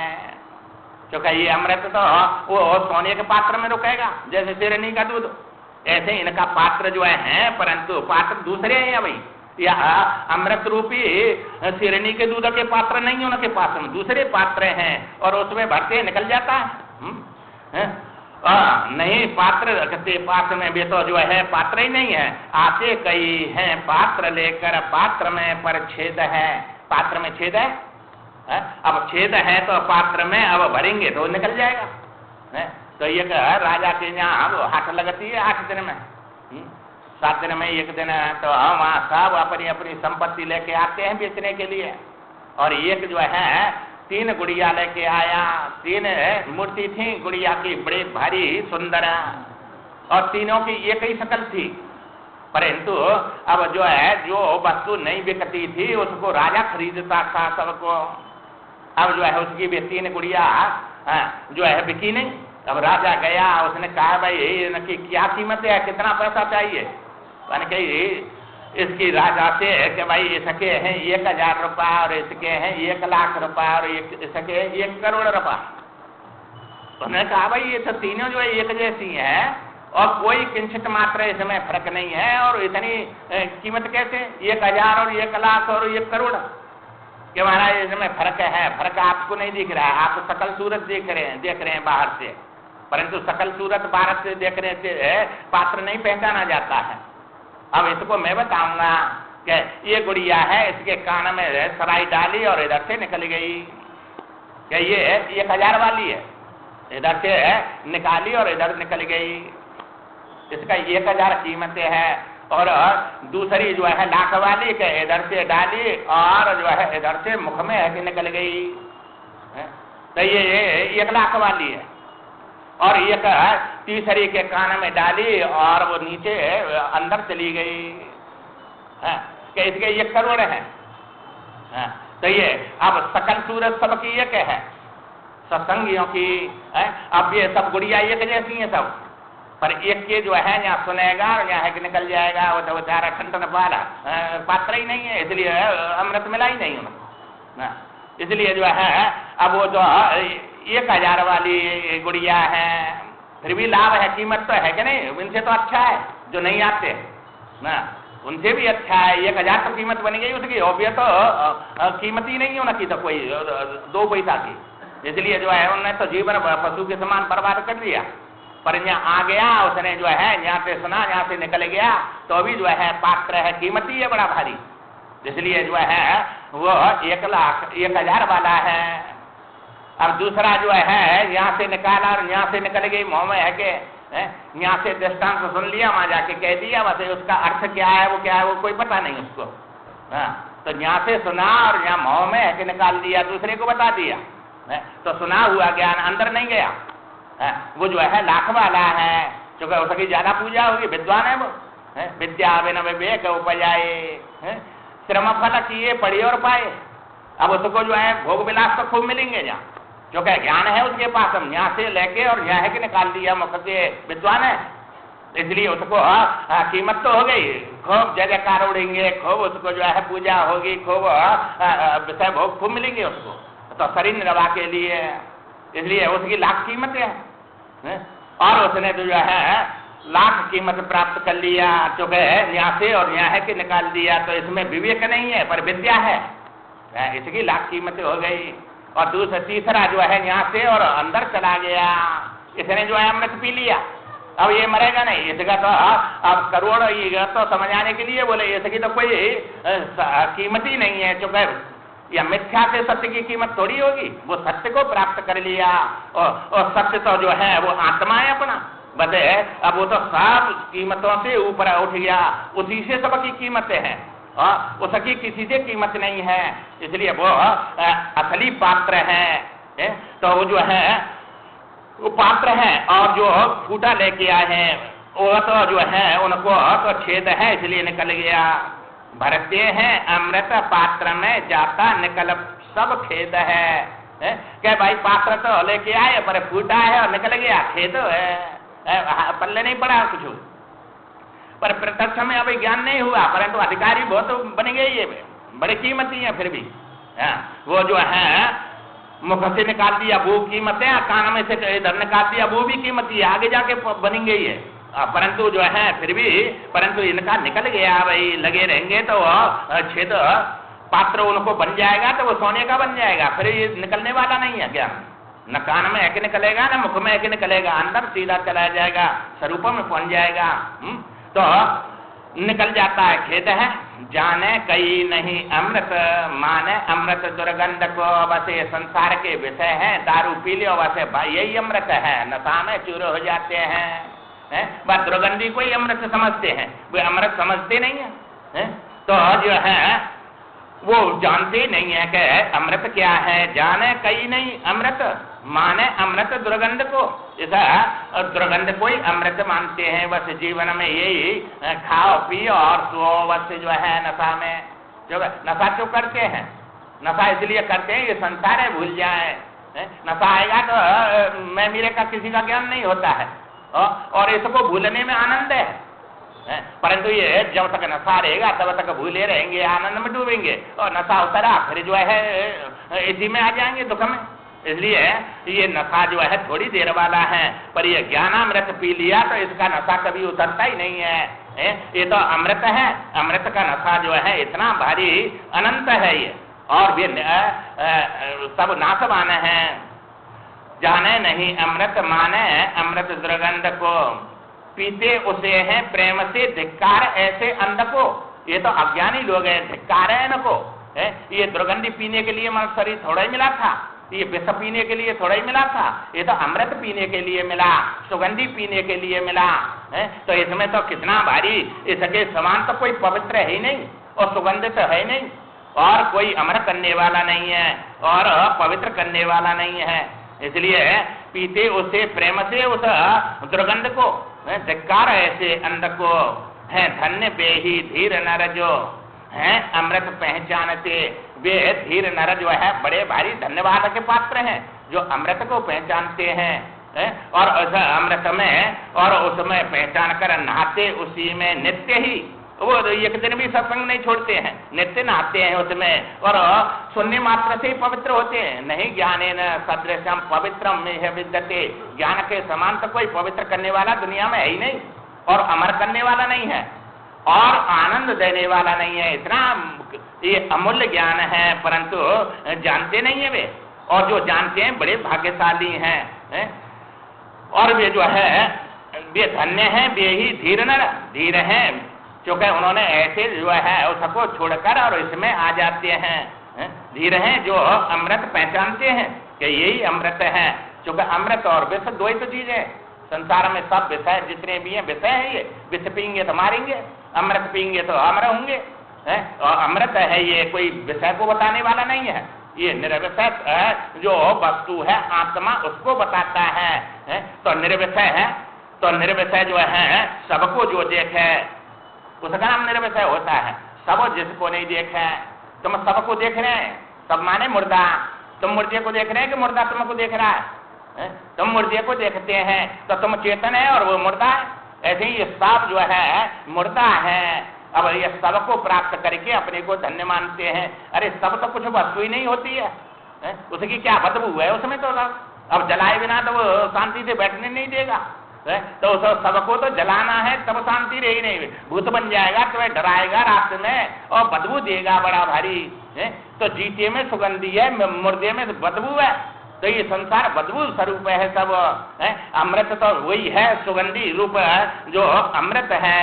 क्योंकि ये अमृत तो वो सोने के पात्र में रुकेगा, जैसे शेरनी का दूध, ऐसे इनका पात्र जो है परंतु पात्र दूसरे हैं। भाई या अमृत रूपी शेरनी के दूध के पात्र नहीं, उनके पास में दूसरे पात्र हैं और उसमें भरते निकल जाता है। नहीं पात्र रखते पात्र में भी तो जो है पात्र ही नहीं है, आते कई हैं पात्र लेकर, पात्र में पर छेद है, पात्र में छेद है। अब छेद है तो पात्र में अब भरेंगे तो निकल जाएगा। तो एक राजा के यहाँ हाट लगती है 8 दिन में, 7 दिन में एक दिन, तो वहाँ सब अपनी अपनी संपत्ति लेके आते हैं बेचने के लिए। और एक जो है 3 गुड़िया लेके आया, 3 मूर्ति थी गुड़िया की, बड़ी भारी सुंदर, और तीनों की एक ही शकल थी, परंतु अब जो है जो वस्तु नहीं बिकती थी उसको राजा खरीदता था सबको। अब जो है उसकी भी 3 गुड़िया जो है बिकी नहीं। अब राजा गया, उसने कहा भाई इनकी क्या कीमत है, कितना पैसा चाहिए, कही इसकी राजा से कि भाई इसके हैं 1000 रुपया और इसके हैं 1 लाख रुपया और इसके 1 करोड़ रुपया। उन्होंने कहा भाई ये तो तीनों जो है एक जैसी है और कोई किंचित मात्र इसमें फर्क नहीं है, और इतनी कीमत कैसे, 1000 और 1 लाख और 1 करोड़। कि महाराज इसमें फर्क है, फर्क आपको नहीं दिख रहा है, आप तो सकल सूरत देख रहे हैं बाहर से, परंतु सकल सूरत बाहर से देखने से पात्र नहीं पहचाना जाता है। अब इसको मैं बताऊंगा कि ये गुड़िया है, इसके कान में सराई डाली और इधर से निकल गई, कि ये 1000 वाली है, इधर से निकाली और इधर निकल गई, इसका 1000 कीमत है। और दूसरी जो है लाख वाली के इधर से डाली और जो है इधर से मुख में है कि निकल गई, तो ये 1 लाख वाली है। और एक तीसरी के कान में डाली और वो नीचे अंदर चली गई, कि इसके 1 करोड़ है। तो ये अब सकल सूरत सबकी एक है, सत्संगियों की। अब ये सब गुड़िया एक जैसी है सब, पर एक के जो है यहाँ सुनेगा और यहाँ है कि निकल जाएगा, वो तो बेचारा ठंडन वाला पात्र ही नहीं है, इसलिए अमृत मिला ही नहीं उन्हें। इसलिए जो है अब वो जो 1000 वाली गुड़िया है, फिर भी लाभ है, कीमत तो है कि नहीं, इनसे तो अच्छा है जो नहीं आते ना, उनसे भी अच्छा है। 1000 तो कीमत बन गई उसकी, और ये तो कीमत ही नहीं उनकी तो कोई 2 पैसा की, इसलिए जो है उन्होंने तो जीवन पशु के समान बर्बाद कर दिया। पर यहाँ आ गया उसने जो है, यहाँ से सुना, यहाँ से निकल गया, तो भी जो है पात्र है, कीमती है बड़ा भारी, इसलिए जो है वो 1,00,000 वाला है। अब दूसरा जो है यहाँ से निकाला और यहाँ से निकल गई, मोह में है कि यहाँ से दृष्टांत सुन लिया, वहां जाके कह दिया, बस उसका अर्थ क्या है वो कोई पता नहीं उसको। तो यहाँ से सुना और यहाँ मोह में है कि निकाल दिया, दूसरे को बता दिया, तो सुना हुआ ज्ञान अंदर नहीं गया। वो जो है लाख वाला है, क्योंकि उसकी ज्यादा पूजा होगी, विद्वान है वो, विद्या बिना विवेक उपजाए, श्रम फल किए पढ़िए और पाए। अब उसको जो है भोग विलास तो खूब मिलेंगे जहाँ, क्योंकि ज्ञान है उसके पास, हम यहाँ से लेके और यहाँ है कि निकाल दिया, मुख से विद्वान है, इसलिए उसको कीमत तो हो गई, खूब जय जयकार उड़ेंगे, खूब उसको जो है पूजा होगी, खूब विषय भोग खूब मिलेंगे उसको, तो शरीर निर्वाह के लिए, इसलिए उसकी लाख कीमत है। और उसने तो जो है लाख कीमत प्राप्त कर लिया, चूंकि यहाँ से और यहाँ है कि निकाल दिया, तो इसमें विवेक नहीं है पर विद्या है, इसकी लाख कीमत हो गई। और दूसरा तीसरा जो है यहाँ से और अंदर चला गया, इसने जो है अमृत पी लिया, अब ये मरेगा नहीं, इसका तो अब करोड़ ये तो समझ आने के लिए बोले, इसकी तो कोई कीमत ही नहीं है, चूंकि या मिथ्या से सत्य की कीमत थोड़ी होगी, वो सत्य को प्राप्त कर लिया, और सत्य तो जो है वो आत्मा है अपना, बदे अब वो तो सब कीमतों से ऊपर उठ गया, उसी से सबकी कीमतें हैं, उसकी किसी से कीमत नहीं है, इसलिए वो असली पात्र है। तो वो जो है वो पात्र है, और जो फूटा लेके आए हैं वो तो जो है उनको तो छेद है, इसलिए निकल गया। भरते हैं अमृत पात्र में जाता निकल सब खेद है, क्या भाई पात्र तो लेके आए पर फूटा है और निकल गया, खेद है, पल्ले नहीं पड़ा कुछ, पर प्रत्यक्ष में अभी ज्ञान नहीं हुआ, परंतु अधिकारी बहुत बन गए, ये बड़ी कीमती है। फिर भी वो जो है मुख से निकाल दिया वो कीमत है, कान में से इधर निकाल दिया वो भी कीमती है, आगे जाके बनेंगे ये, परंतु जो है फिर भी परंतु इनका निकल गया, भाई लगे रहेंगे तो छेद पात्र उनको बन जाएगा, तो वो सोने का बन जाएगा, फिर ये निकलने वाला नहीं है ज्ञान, न कान में एक निकलेगा न मुख में एक निकलेगा, अंदर सीधा चला जाएगा, स्वरूप में पहुंच जाएगा। तो निकल जाता है, खेद है जाने कई नहीं अमृत, माने अमृत दुर्गंध को, वैसे संसार के विषय है, दारू पी लियो वैसे भाई यही अमृत है, नशा में चूर हो जाते हैं, बस दुर्गंधी को ही अमृत समझते हैं, वे अमृत समझते नहीं है। तो जो है वो जानते नहीं है कि अमृत क्या है, जाने कई नहीं अमृत, माने अमृत दुर्गंध को, ऐसा दुर्गंध को ही अमृत मानते हैं, बस जीवन में यही खाओ पियो और सो, बस जो है नशा में, जो नशा क्यों करते हैं, नशा इसलिए करते हैं ये संसार है भूल जाए, नशा आएगा तो मैं मेरे का किसी का ज्ञान नहीं होता है, और इसको भूलने में आनंद है, परंतु ये जब तक नशा रहेगा तब तक भूले रहेंगे, आनंद में डूबेंगे, और नशा उतरा फिर जो है इसी में आ जाएंगे दुख में। इसलिए ये नशा जो है थोड़ी देर वाला है, पर ये ज्ञानामृत पी लिया तो इसका नशा कभी उतरता ही नहीं है। ये तो अमृत है, अमृत का नशा जो है इतना भारी अनंत है ये, और वे सब नाशवान हैं। जाने नहीं अमृत माने अमृत दुर्गंध को, पीते उसे हैं प्रेम से धिक्कार ऐसे अंध को। ये तो अज्ञानी लोग हैं, धिक्कार है इनको। ये दुर्गंधी पीने के लिए मन शरीर थोड़ा ही मिला था, ये विष पीने के लिए थोड़ा ही मिला था, ये तो अमृत पीने के लिए मिला, सुगंधी पीने के लिए मिला है। तो इसमें तो कितना भारी, इसके समान तो कोई पवित्र है ही नहीं और सुगंधित है ही नहीं, और कोई अमर करने वाला नहीं है और पवित्र करने वाला नहीं है। इसलिए पीते उसे प्रेम से उस दुर्गंध को, धिक्कार ऐसे अंध को। है धन्य बेही धीर नर जो है अमृत पहचानते, वे धीर नर जो है बड़े भारी धन्यवाद के पात्र हैं जो अमृत को पहचानते हैं और उस अमृत में और उसमें पहचान कर नहाते उसी में नित्य ही। वो एक दिन भी सत्संग नहीं छोड़ते हैं, नित्य नहाते हैं उसमें और सुनने मात्र से ही पवित्र होते हैं। नहीं ज्ञानेन सदृशम पवित्रम में विद्यते, ज्ञान के समान तो कोई पवित्र करने वाला दुनिया में है ही नहीं और अमर करने वाला नहीं है और आनंद देने वाला नहीं है। इतना ये अमूल्य ज्ञान है, परंतु जानते नहीं है वे, और जो जानते हैं बड़े भाग्यशाली हैं। और वे जो है वे धन्य हैं, वे ही धीर नर, धीर हैं क्योंकि उन्होंने ऐसे जो है उसको छोड़कर और इसमें आ जाते हैं। धीर हैं जो अमृत पहचानते हैं कि यही अमृत है, क्योंकि अमृत और विष दो ही तो चीजें। संसार में सब विषय जितने भी हैं विषय है, ये विष पीएंगे तो मारेंगे, अमृत पीएंगे तो अमर होंगे। और अमृत है ये कोई विषय को बताने वाला नहीं है, ये निर्विषय जो वस्तु है आत्मा उसको बताता है। तो निर्विषय है, तो निर्विषय जो है सबको जो देखे उसका नाम निर्विषय होता है। सब जिसको नहीं देखे, तुम सबको देख रहे हैं, सब माने मुर्दा, तुम मुर्दे को देख रहे हैं कि मुर्दा तुमको देख रहा है? तुम मुर्दे को देखते हैं तो तुम चेतन है और वो मुर्दा है। ऐसे ही ये सब जो है मुर्दा है। अब ये सब को प्राप्त करके अपने को धन्य मानते हैं। अरे सब तो कुछ वस्तु ही नहीं होती है, उसकी क्या बदबू है उसमें? तो अब जलाए बिना तो वो शांति से बैठने नहीं देगा। तो उस सबको तो जलाना है तब शांति रही नहीं, भूत बन जाएगा तो डराएगा रात में और बदबू देगा बड़ा भारी। तो जीते में सुगंधी है, मुर्दे में बदबू है। तो ये संसार बदबू स्वरूप है सब। अमृत तो वही है, सुगंधी रूप जो अमृत है।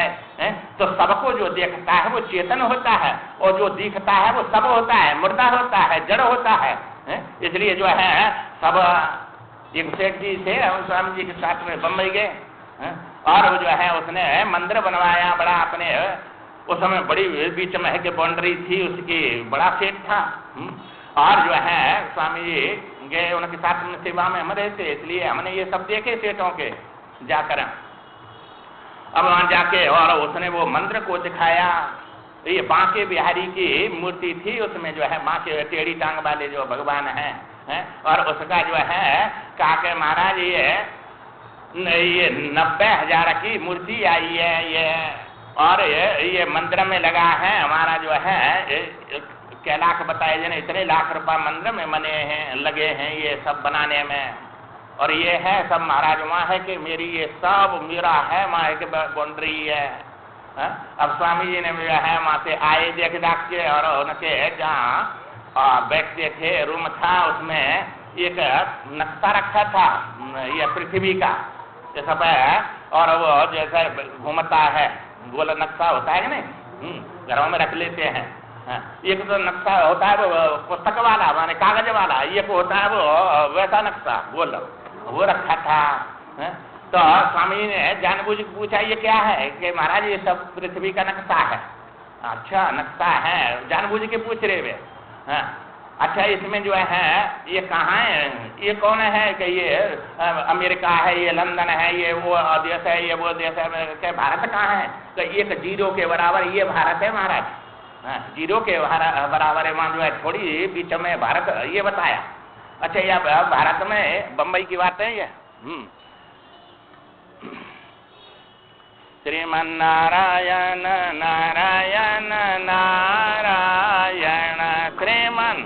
तो सबको जो देखता है वो चेतन होता है और जो दिखता है वो सब होता है, मुर्दा होता है, जड़ होता है। इसलिए जो है सब एक सेठ जी से हम स्वामी जी के साथ में बम्बई गए और वो जो है उसने मंदिर बनवाया बड़ा अपने, उस समय बड़ी बीच में है कि बाउंड्री थी उसकी, बड़ा सेठ था। और जो है स्वामी जी गए, उनके साथ में सेवा में हम रहते, इसलिए हमने ये सब देखे सेठों के जाकर। अब वहां जाके और उसने वो मंदिर को दिखाया। ये बांके बिहारी की मूर्ति थी, उसमें जो है बांके टेढ़ी टांग वाले जो भगवान हैं और उसका जो है कहा के महाराज ये 90,000 की मूर्ति आई है ये, और ये मंदिर में लगा है हमारा जो है क्या लाख बताए जाने, इतने लाख रुपया मंदिर में बने हैं, लगे हैं ये सब बनाने में। और ये है सब महाराज वहाँ है कि मेरी ये सब मेरा है, वहाँ एक बाउंड्री है। अब स्वामी जी ने जो है वहाँ से आए देख के और उनके जहाँ बैठते थे रूम था, उसमें एक नक्शा रखा था ये पृथ्वी का ये सब है, और वो जैसे घूमता है गोल नक्शा होता है कि नहीं, घरों में रख लेते हैं। एक तो नक्शा होता है वो पुस्तक वाला माने कागज वाला, एक होता है वो वैसा नक्शा गोल, वो रखा था। तो स्वामी ने जानबूझ के पूछा ये क्या है? कि महाराज ये सब पृथ्वी का नक्शा है। अच्छा नक्शा है, जानबूझ के पूछ रहे वे। अच्छा इसमें जो है ये कहाँ है, ये कौन है? कि ये अमेरिका है, ये लंदन है, ये वो देश है, ये वो देश है। क्या भारत कहाँ है? तो एक जीरो के बराबर ये भारत है महाराज, जीरो के बराबर है वहाँ जो है, थोड़ी बीच में भारत ये बताया। अच्छा ये भारत में बम्बई की बात है ये। श्रीमन्नारायण नारायण नारायण श्रीमन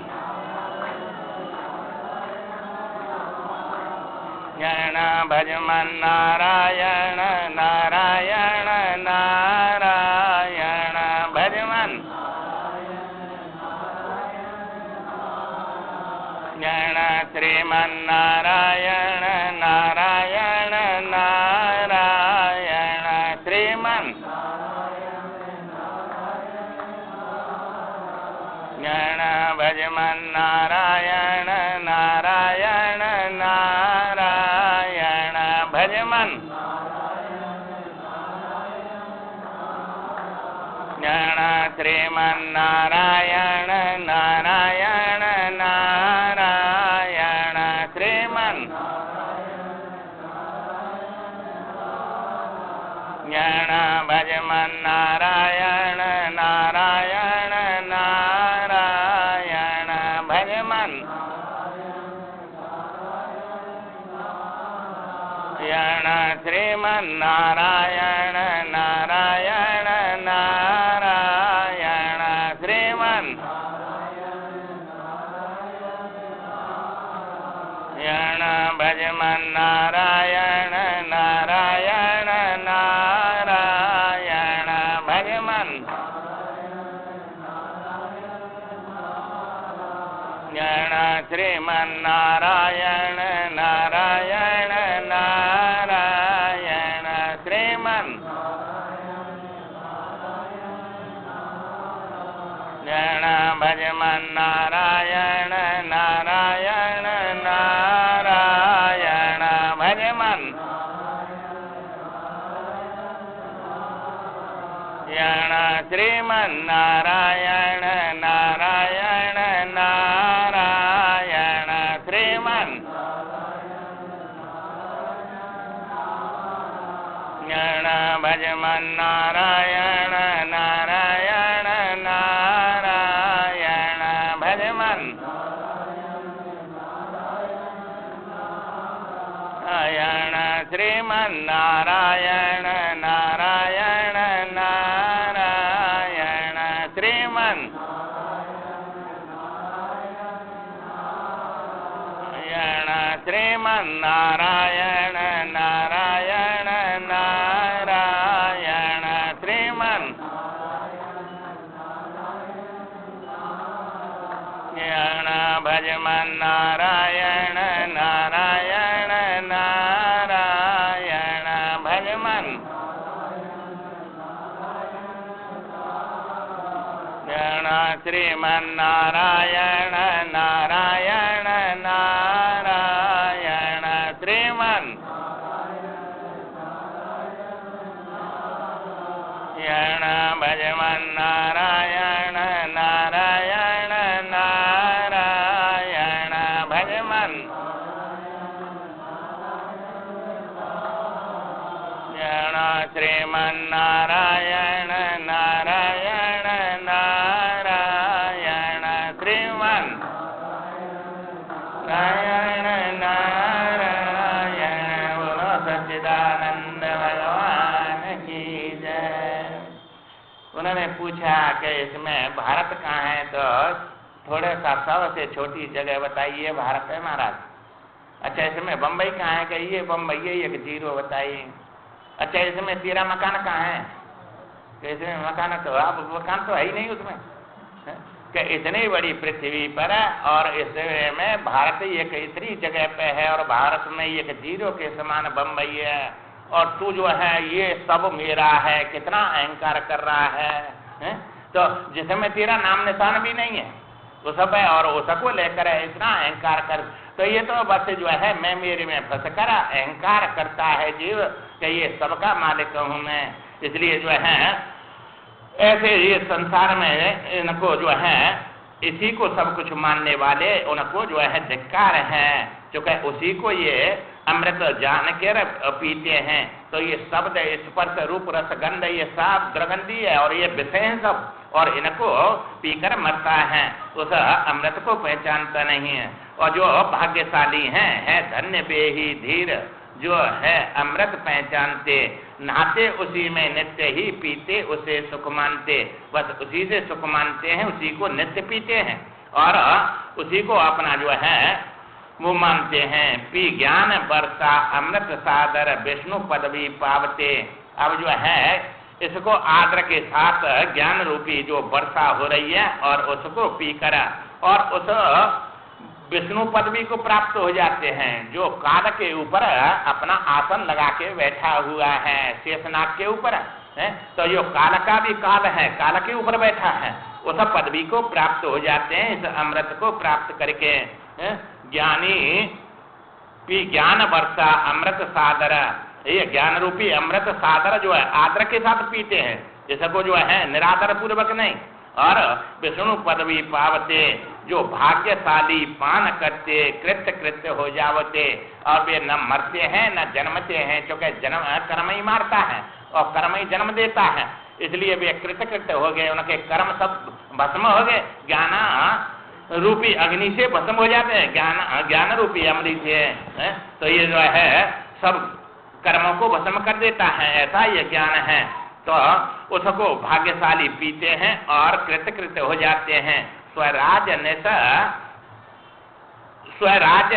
भजमन नारायण नारायण नारायण भजमन ज्ञान भजमन नारायण नारायण नारायण भजमन ज्ञान श्रीमन नारायण नारायण नारायण श्रीमन ज्ञान भजमन नारायण नारायण नारायण भजमन ज्ञान श्रीमन नारायण नारायण नारायण श्रीमन ज्ञान भजमन नारायण नारायण नारायण भजमन ज्ञान श्रीमन नारायण नारायण नारायण श्रीमन ज्ञान भजमन नारायण नारायण नारायण भजमन ज्ञान श्रीमन नारायण नारायण नारायण श्रीमन ज्ञान भजमन नारायण नारायण नारायण भजमन नारायण श्रीमन नारायण नारायण नारायण श्रीमन नारायण श्रीमन नारायण नारायण नारायण श्रीमन ज्ञान भजमन नारायण नारायण नारायण भजमन ज्ञान श्रीमन नारायण नारायण नारायण श्रीमन ज्ञान भजमन नारायण नारायण नारायण भजमन ज्ञान श्रीमन नारायण नारायण नारायण श्रीमन नारायण नारायण बोलो सच्चिदानंद भगवान की जय। उन्होंने पूछा कि इसमें भारत कहाँ है, तो थोड़ा सा सबसे छोटी जगह बताइए, भारत है महाराज। अच्छा, इसमें बम्बई कहाँ है, कि ये बम्बई है, एक जीरो बताइए। अच्छा, इसमें तेरा मकान कहाँ है, कि इसमें मकान तो अब मकान तो है ही नहीं उसमें, कि इतनी बड़ी पृथ्वी पर और इसमें भारत एक इतनी जगह पे है और भारत में एक जीरो के समान बम्बई है, और तू जो है ये सब मेरा है, कितना अहंकार कर रहा है? तो जिसमें तेरा नाम निशान भी नहीं है वो सब है, और उसको लेकर इतना अहंकार कर, तो ये तो बस जो है मैं मेरे में फंस कर अहंकार करता है जीव कि ये सबका मालिक हूँ मैं। इसलिए जो है ऐसे ये संसार में इनको जो है इसी को सब कुछ मानने वाले उनको जो है धिक्कार है, क्योंकि उसी को ये अमृत जान के पीते हैं। तो ये शब्द स्पर्श रूप रस गंध ये सब दुर्गंधी है और ये विषय है सब, और इनको पीकर मरता है, उस अमृत को पहचानता नहीं है। और जो भाग्यशाली है धन्य बेही धीर, जो है अमृत पहचानते, नहाते उसी में नित्य ही, पीते उसे सुख मानते, बस उसी से सुख मानते हैं, उसी को नित्य पीते हैं और उसी को अपना जो है वो मानते हैं। पी ज्ञान वर्षा अमृत सादर विष्णु पदवी पावते। अब जो है इसको आदर के साथ ज्ञान रूपी जो वर्षा हो रही है और उसको पीकर और उस विष्णु पदवी को प्राप्त हो जाते हैं, जो काल के ऊपर अपना आसन लगा के बैठा हुआ है शेषनाग के ऊपर, है, तो यो काल का भी काल है, काल के ऊपर बैठा है, उस पदवी को प्राप्त हो जाते हैं इस अमृत को प्राप्त करके। ज्ञानी पी ज्ञान वर्षा अमृत सादर, ये ज्ञान रूपी अमृत सादर जो है आदर के साथ पीते हैं, इसको जो है निरादर पूर्वक नहीं। और विष्णु पदवी पावते, जो भाग्यशाली पान करते कृत्य कृत्य हो जावते, और वे न मरते हैं न जन्मते हैं, क्योंकि जन्म कर्म ही मारता है और कर्म ही जन्म देता है, इसलिए वे कृत्य कृत्य हो गए, उनके कर्म सब भस्म हो गए, ज्ञान रूपी अग्नि से भस्म हो जाते हैं, ज्ञान रूपी अमृत से, तो ये जो है सब कर्मों को भस्म कर देता है, ऐसा ये ज्ञान है। तो उसको भाग्यशाली पीते हैं और कृत्य कृत्य हो जाते हैं। स्वराज्य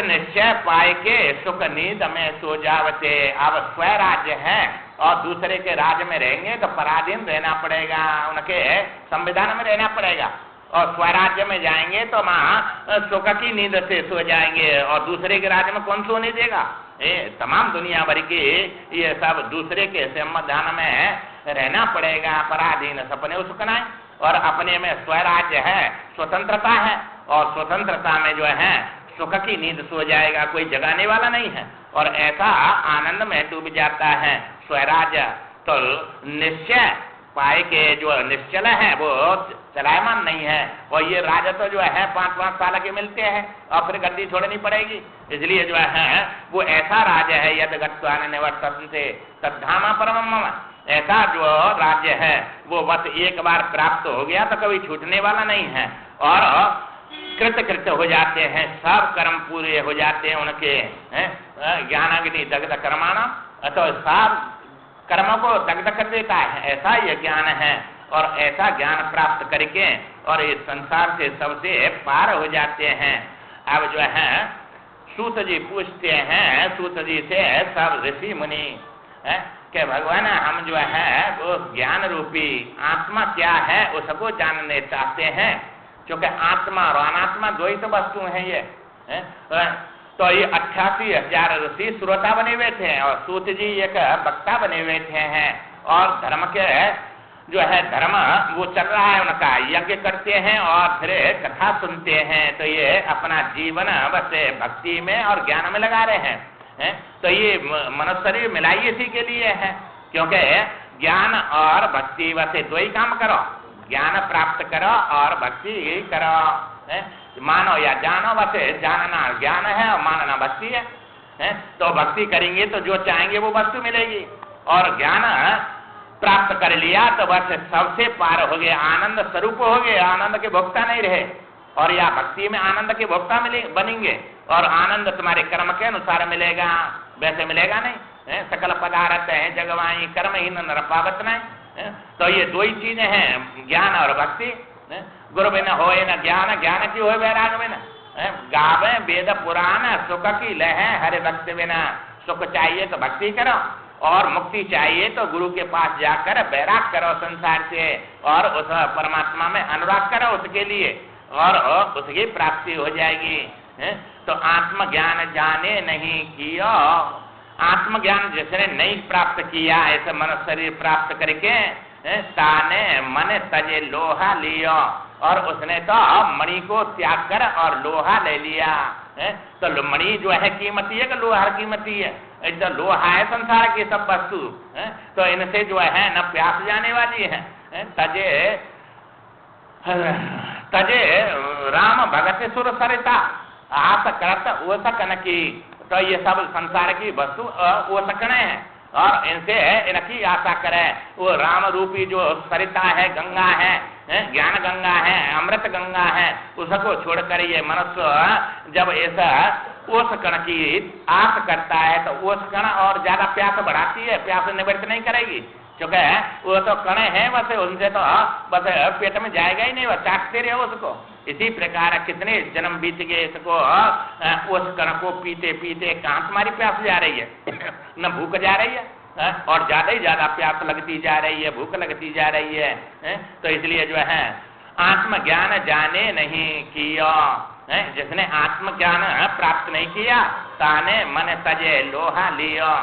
निश्चय पाए के सुख नींद में सो जावते। अब स्वराज्य है और दूसरे के राज्य में रहेंगे तो पराधीन रहना पड़ेगा, उनके संविधान में रहना पड़ेगा, और स्वराज्य में जाएंगे तो वहां सुख की नींद से सो जाएंगे, और दूसरे के राज्य में कौन सोने देगा। तमाम दुनिया भर की ये सब दूसरे के संविधान में रहना पड़ेगा, पराधीन सपने उसकना, और अपने में स्वराज्य है, स्वतंत्रता है, और स्वतंत्रता में जो है सुख की नींद सो जाएगा, कोई जगाने वाला नहीं है, और ऐसा आनंद में डूब जाता है स्वराज्य। तो निश्चय पाए के जो निश्चल है वो चलायमान नहीं है, और ये राजा तो जो है 5-5 साल के मिलते हैं और फिर गद्दी छोड़नी पड़ेगी, इसलिए जो है वो ऐसा राज्य है यद गत्वान निवर्तन्ते तद्धामा परमम मम, ऐसा जो राज्य है वो बस एक बार प्राप्त हो गया तो कभी छूटने वाला नहीं है, और कृत्य कृत्य हो जाते हैं, सब कर्म पूरे हो जाते हैं उनके, ज्ञानाग्नि दग्ध कर्माणा, तो सब कर्मों को दग्ध कर देता है, ऐसा ये ज्ञान है। और ऐसा ज्ञान प्राप्त करके और इस संसार से सबसे पार हो जाते हैं। अब जो है सूत जी पूछते हैं, सूत जी से सब ऋषि मुनि कि भगवान हम जो है वो ज्ञान रूपी आत्मा क्या है उसको जानने चाहते हैं, क्योंकि आत्मा और अनात्मा दो ही तो वस्तु हैं ये, तो ये 88,000 ऋषि श्रोता बने हुए थे और सूत जी एक वक्ता बने हुए हैं, और धर्म के जो है धर्म वो चल रहा है उनका, यज्ञ करते हैं और फिर कथा सुनते हैं, तो ये अपना जीवन बस भक्ति में और ज्ञान में लगा रहे हैं। तो ये मनुष्य शरीर मिलाई इसी के लिए है, क्योंकि ज्ञान और भक्ति वैसे दो ही काम करो, ज्ञान प्राप्त करो और भक्ति करो, मानो या जानो, वैसे जानना ज्ञान है और मानना भक्ति है। तो भक्ति करेंगे तो जो चाहेंगे वो वस्तु मिलेगी, और ज्ञान प्राप्त कर लिया तो बस सबसे पार हो गए, आनंद स्वरूप हो गए, आनंद के भोक्ता नहीं रहे, और या भक्ति में आनंद के भोक्ता बनेंगे, और आनंद तुम्हारे कर्म के अनुसार मिलेगा, वैसे मिलेगा नहीं। सकल पदार्थ है जगवाई कर्म ही नर पावत नहीं। तो ये दो ही चीजें हैं, ज्ञान और भक्ति। गुरु बिना होए न ज्ञान, ज्ञान की होए वैराग बिना, गावे वेद पुराण सुख की लह हरे भक्त बिना। सुख चाहिए तो भक्ति करो, और मुक्ति चाहिए तो गुरु के पास जाकर बैराग करो संसार से, और उस परमात्मा में अनुराग करो उसके लिए, और उसकी प्राप्ति हो जाएगी। तो आत्मज्ञान जाने नहीं किया, आत्मज्ञान जिसने नहीं प्राप्त किया ऐसे मनुष्य शरीर प्राप्त करके ताने मन तजे लोहा लियो, और उसने तो मणि को त्याग कर और लोहा ले लिया। तो मणि जो है कीमती है कि लोहा कीमती है? जो लोहा है संसार की सब वस्तु, तो इनसे जो है न प्यास जाने वाली है। तजे तजे राम भगत सुर सरिता आस करत वो सकन की, तो ये सब संसार की वस्तु वो सकने हैं, और इनसे इनकी आशा करे। वो राम रूपी जो सरिता है, गंगा है, ज्ञान गंगा है, अमृत गंगा है, उसको छोड़कर ये मनुष्य जब ऐसा ओस कण की आस करता है तो ओस कण और ज्यादा प्यास बढ़ाती है, प्यास निवृत्त नहीं करेगी, क्योंकि वो तो कण है बस, उनसे तो बस पेट में जाएगा ही नहीं, वह चाटते रहे उसको। इसी प्रकार कितने जन्म बीत गए इसको उस कण को पीते पीते कहाँ तुम्हारी प्यास जा रही है न भूख जा रही है, और ज्यादा ही ज्यादा प्यास लगती जा रही है, भूख लगती जा रही है। तो इसलिए जो है आत्मज्ञान जाने नहीं किया, जिसने आत्मज्ञान प्राप्त नहीं किया ताने मन तजे लोहा लियो।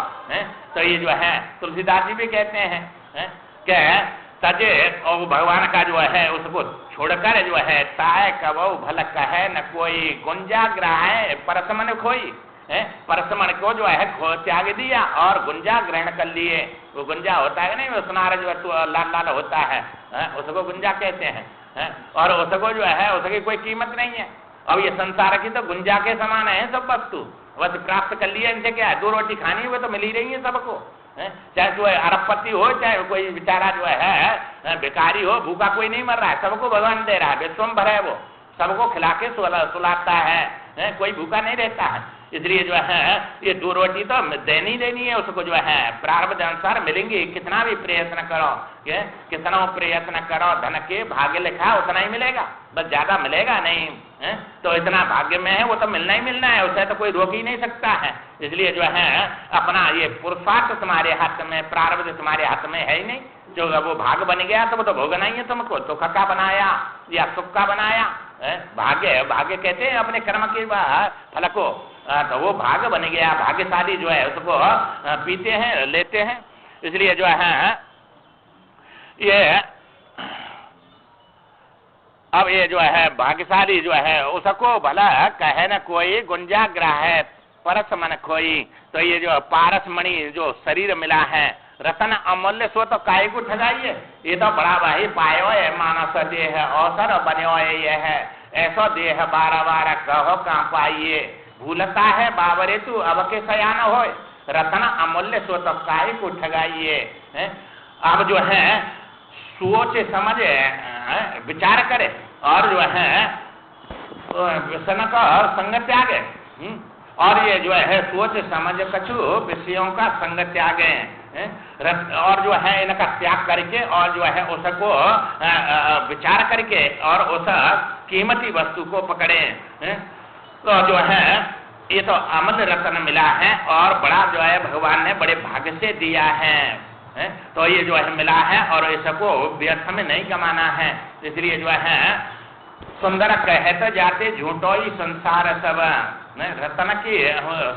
तो ये जो है तुलसीदास जी भी कहते हैं के तजे और भगवान का जो है उसको छोड़कर जो है ताय कबो भल कहे न कोई गुंजा ग्राह परसमन खोई, परसमन को जो है त्याग दिया और गुंजा ग्रहण कर लिए। वो गुंजा होता है नहीं, वो सुनार जो है लाल लाल होता है, उसको गुंजा कहते हैं, और उसको जो है उसकी कोई कीमत नहीं है। अब ये संसार की तो गुंजा के समान है सब वस्तु, बस प्राप्त कर लिया, इनसे क्या है, 2 रोटी खानी वो तो मिल ही रही है सबको, चाहे कोई अरबपति हो चाहे कोई बेचारा जो है भिखारी हो, भूखा कोई नहीं मर रहा है, सबको भगवान दे रहा है, विश्वम्भर है वो, सबको खिला के सुलाता है, कोई भूखा नहीं रहता है। इसलिए जो है ये 2 रोटी तो देनी है उसको, जो है प्रारब्ध अनुसार मिलेंगी, कितना भी प्रयत्न करो, कितना प्रयत्न करो, धन के भाग्य लिखा उतना ही मिलेगा, बस ज्यादा मिलेगा नहीं, तो इतना भाग्य में है वो तो मिलना ही मिलना है, उसे तो कोई रोक ही नहीं सकता है। इसलिए जो है अपना ये पुरुषार्थ तुम्हारे हाथ में, प्रारब्ध तुम्हारे हाथ में है ही नहीं, जो वो भाग बन गया तो वो तो भोगना ही है तुमको, सुख का बनाया या सुख का बनाया, भाग्य भाग्य कहते हैं अपने कर्म के फल को, तो वो भाग बन गया, भाग्यशाली जो है उसको पीते हैं लेते हैं। इसलिए जो है ये अब ये जो है भाग्यशाली जो है उसको भला कहे न कोई गुंजाग्रह है परस मन खोई। तो ये जो पारस मणि जो शरीर मिला है रतन अमूल्य सो तो काय को ठगाइए, ये तो बड़ा भाई पायो है मानस देह अवसर बनो ये है, ऐसा देह 12 कहो कहाँ पाइए, भूलता है बाबरे तू अब के सयान हो, रतन अमूल्य सो तो काय को ठगाइए। अब जो है सोच समझ विचार करे और जो है व्यसन का संग त्यागे, और ये जो है सोच समझ कछु विषयों का संग त्यागे, और जो है इनका त्याग करके और जो है उसको विचार करके और उस कीमती वस्तु को पकड़े। तो जो है ये तो अमल रत्न मिला है और बड़ा जो है भगवान ने बड़े भाग्य से दिया है, तो ये जो है मिला है और इसको व्यर्थ में नहीं कमाना है। इसलिए जो है सुंदर कहते जाते झूठो ही संसार सब, रतन की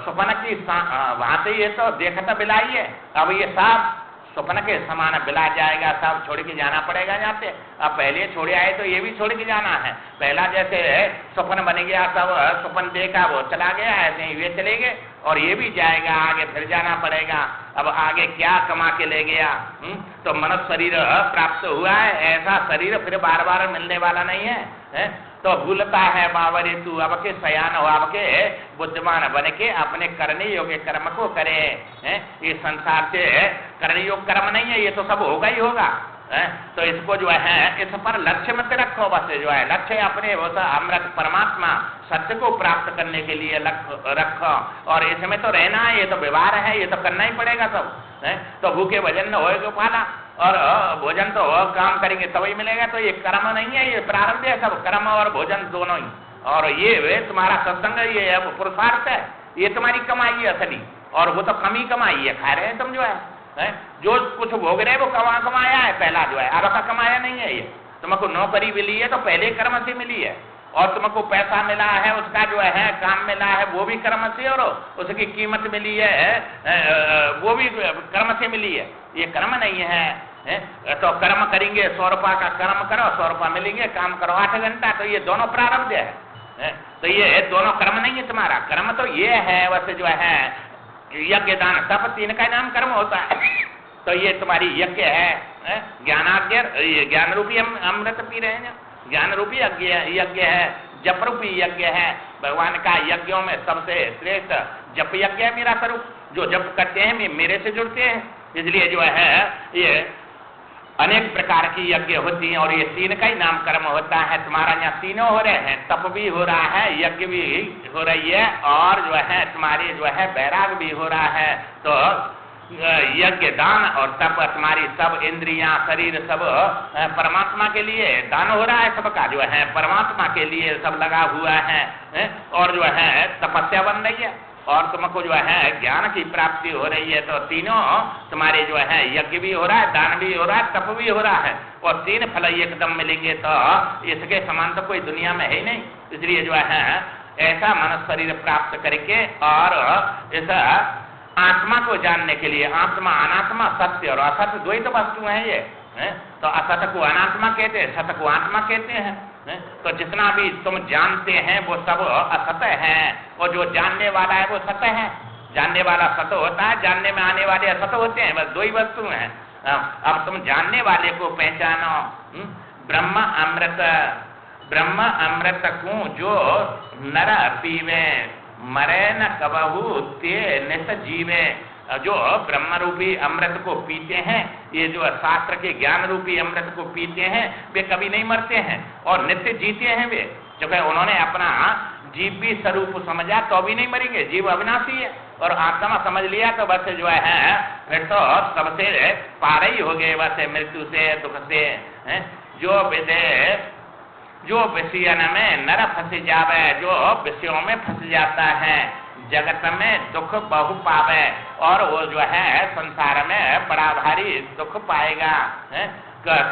स्वप्न की भांति ये तो देखता बिलाई है, अब ये सब स्वप्न के समान बिला जाएगा, सब छोड़ के जाना पड़ेगा जाते। अब पहले छोड़े आए तो ये भी छोड़ के जाना है, पहला जैसे स्वप्न बन गया सब स्वप्न देखा वो चला गया, ऐसे ही वे चले गए और ये भी जाएगा आगे, फिर जाना पड़ेगा। अब आगे क्या कमा के ले गया, तो मनुष्य शरीर प्राप्त हुआ है, ऐसा शरीर फिर बार बार मिलने वाला नहीं है, तो भूलता है बावरी तू अब के सयान हो, अब के बुद्धिमान बन के अपने करने योग्य कर्म को करे। ये संसार से करने योग्य कर्म नहीं है, ये तो सब होगा ही होगा, तो इसको जो है इस पर लक्ष्य मत रखो, बस जो है लक्ष्य अपने वो अमृत परमात्मा सत्य को प्राप्त करने के लिए रखो, और इसमें तो रहना है, ये तो व्यवहार है, ये तो करना ही पड़ेगा सब, तो भूखे भजन न होएगा पाला, और भोजन तो काम करेंगे तभी मिलेगा, तो ये कर्म नहीं है, ये प्रारब्ध है, सब कर्म और भोजन दोनों ही, और ये तुम्हारा सत्संग ये पुरुषार्थ है, ये तुम्हारी कमाई है असली, और वो तो कम ही कमाई है, खा रहे हैं तुम जो है जो कुछ भोग रहे वो कमाया है पहला जो है, अब का कमाया नहीं है, ये तुमको नौकरी मिली है तो पहले कर्म से मिली है, और तुमको पैसा मिला है उसका जो है काम मिला है वो भी कर्म से, और उसकी कीमत मिली है वो भी कर्म से मिली है, ये कर्म नहीं है। तो कर्म करेंगे 100 रुपया का कर्म करो 100 रुपया मिलेंगे, काम करो 8 घंटा, तो ये दोनों प्रारब्ध है, तो ये दोनों कर्म नहीं है तुम्हारा, कर्म तो ये है वैसे जो है यज्ञ दान तप 3 का नाम कर्म होता है, तो ये तुम्हारी यज्ञ है, ज्ञानाज्ञ ज्ञान रूपी हम अमृत पी रहे हैं, ज्ञान रूपी यज्ञ है, जप रूपी यज्ञ है, भगवान का यज्ञों में सबसे श्रेष्ठ जप यज्ञ है मेरा स्वरूप, जो जप करते हैं मेरे से जुड़ते हैं। इसलिए जो है ये अनेक प्रकार की यज्ञ होती हैं और ये 3 का ही नाम कर्म होता है, तुम्हारा यहाँ तीनों हो रहे हैं, तप भी हो रहा है, यज्ञ भी हो रही है, और जो है तुम्हारी जो है वैराग भी हो रहा है। तो यज्ञ दान और तप तुम्हारी सब इंद्रियां शरीर सब परमात्मा के लिए दान हो रहा है, सबका जो है परमात्मा के लिए सब लगा हुआ है, और जो है तपस्या बन रही है और तुमको जो है ज्ञान की प्राप्ति हो रही है, तो तीनों तुम्हारे जो है यज्ञ भी हो रहा है, दान भी हो रहा है, तप भी हो रहा है, और 3 फल एकदम मिलेंगे, तो इसके समान तो कोई दुनिया में है ही नहीं। इसलिए जो है ऐसा मनुष्य शरीर प्राप्त करके और इस आत्मा को जानने के लिए, आत्मा अनात्मा सत्य और असत्य द्वैत वस्तु है ये, तो असत को अनात्मा कहते हैं, सत को आत्मा कहते हैं। तो जितना भी तुम जानते हैं वो सब असत है, और जो जानने वाला है वो सत है। जानने वाला सत होता है, जानने में आने वाले असत होते हैं, बस दो ही वस्तु हैं। अब तुम जानने वाले को पहचानो। ब्रह्म अमृत को जो नर पीवे, मरे न कबहू ते नित जीवे। जो ब्रह्म रूपी अमृत को पीते हैं, ये जो शास्त्र के ज्ञान रूपी अमृत को पीते हैं, वे कभी नहीं मरते हैं और नित्य जीते हैं वे। जो है उन्होंने अपना जीव भी स्वरूप समझा तो भी नहीं मरेंगे, जीव अविनाशी है। और आत्मा समझ लिया तो बस जो है फिर तो सबसे पार ही हो गए, बस मृत्यु से, दुख से। जो विषयन में नर फंस जावे, जो विषयों में फंस जाता है, जगत में दुख बहु पावे, और वो जो है संसार में बड़ा भारी दुख पाएगा।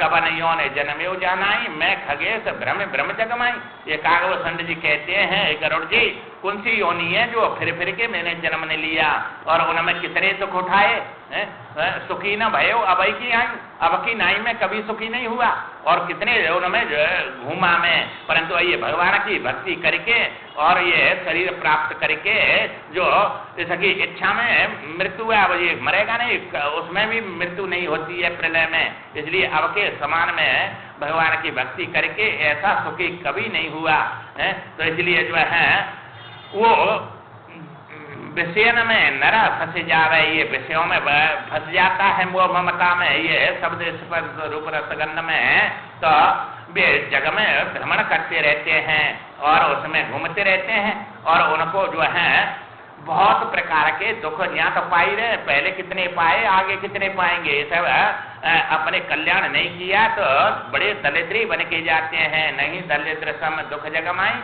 कबन योन जन्मेव जानाई, मैं खगेश ब्रह्म जगमाई। ये कागव संत जी कहते हैं, गरुड़ जी कौन सी योनि है जो फिर के मैंने जन्म ने लिया और उनमें कितने दुख उठाए। सुखी न भयो अब की आई, अब की नाई में कभी सुखी नहीं हुआ, और कितने उनमें घूमा में, परंतु ये भगवान की भक्ति करके और ये शरीर प्राप्त करके जो इसकी इच्छा में मृत्यु है, अब ये मरेगा नहीं, उसमें भी मृत्यु नहीं होती है प्रलय में। इसलिए अब के समान में भगवान की भक्ति करके ऐसा सुखी कभी नहीं हुआ है। तो इसलिए जो है वो विषयन में नर फंस जावे, ये विषयों में फंस जाता है, मोह ममता में, ये शब्द स्पर्श रूप रसगंध में, तो वे जग में भ्रमण करते रहते हैं और उसमें घूमते रहते हैं, और उनको जो है बहुत प्रकार के दुख यहाँ तो पाई रहे, पहले कितने पाए, आगे कितने पाएंगे। ये सब अपने कल्याण नहीं किया तो बड़े दलिद्री बन के जाते हैं। नहीं दलिद्र सम दुख जगमाई,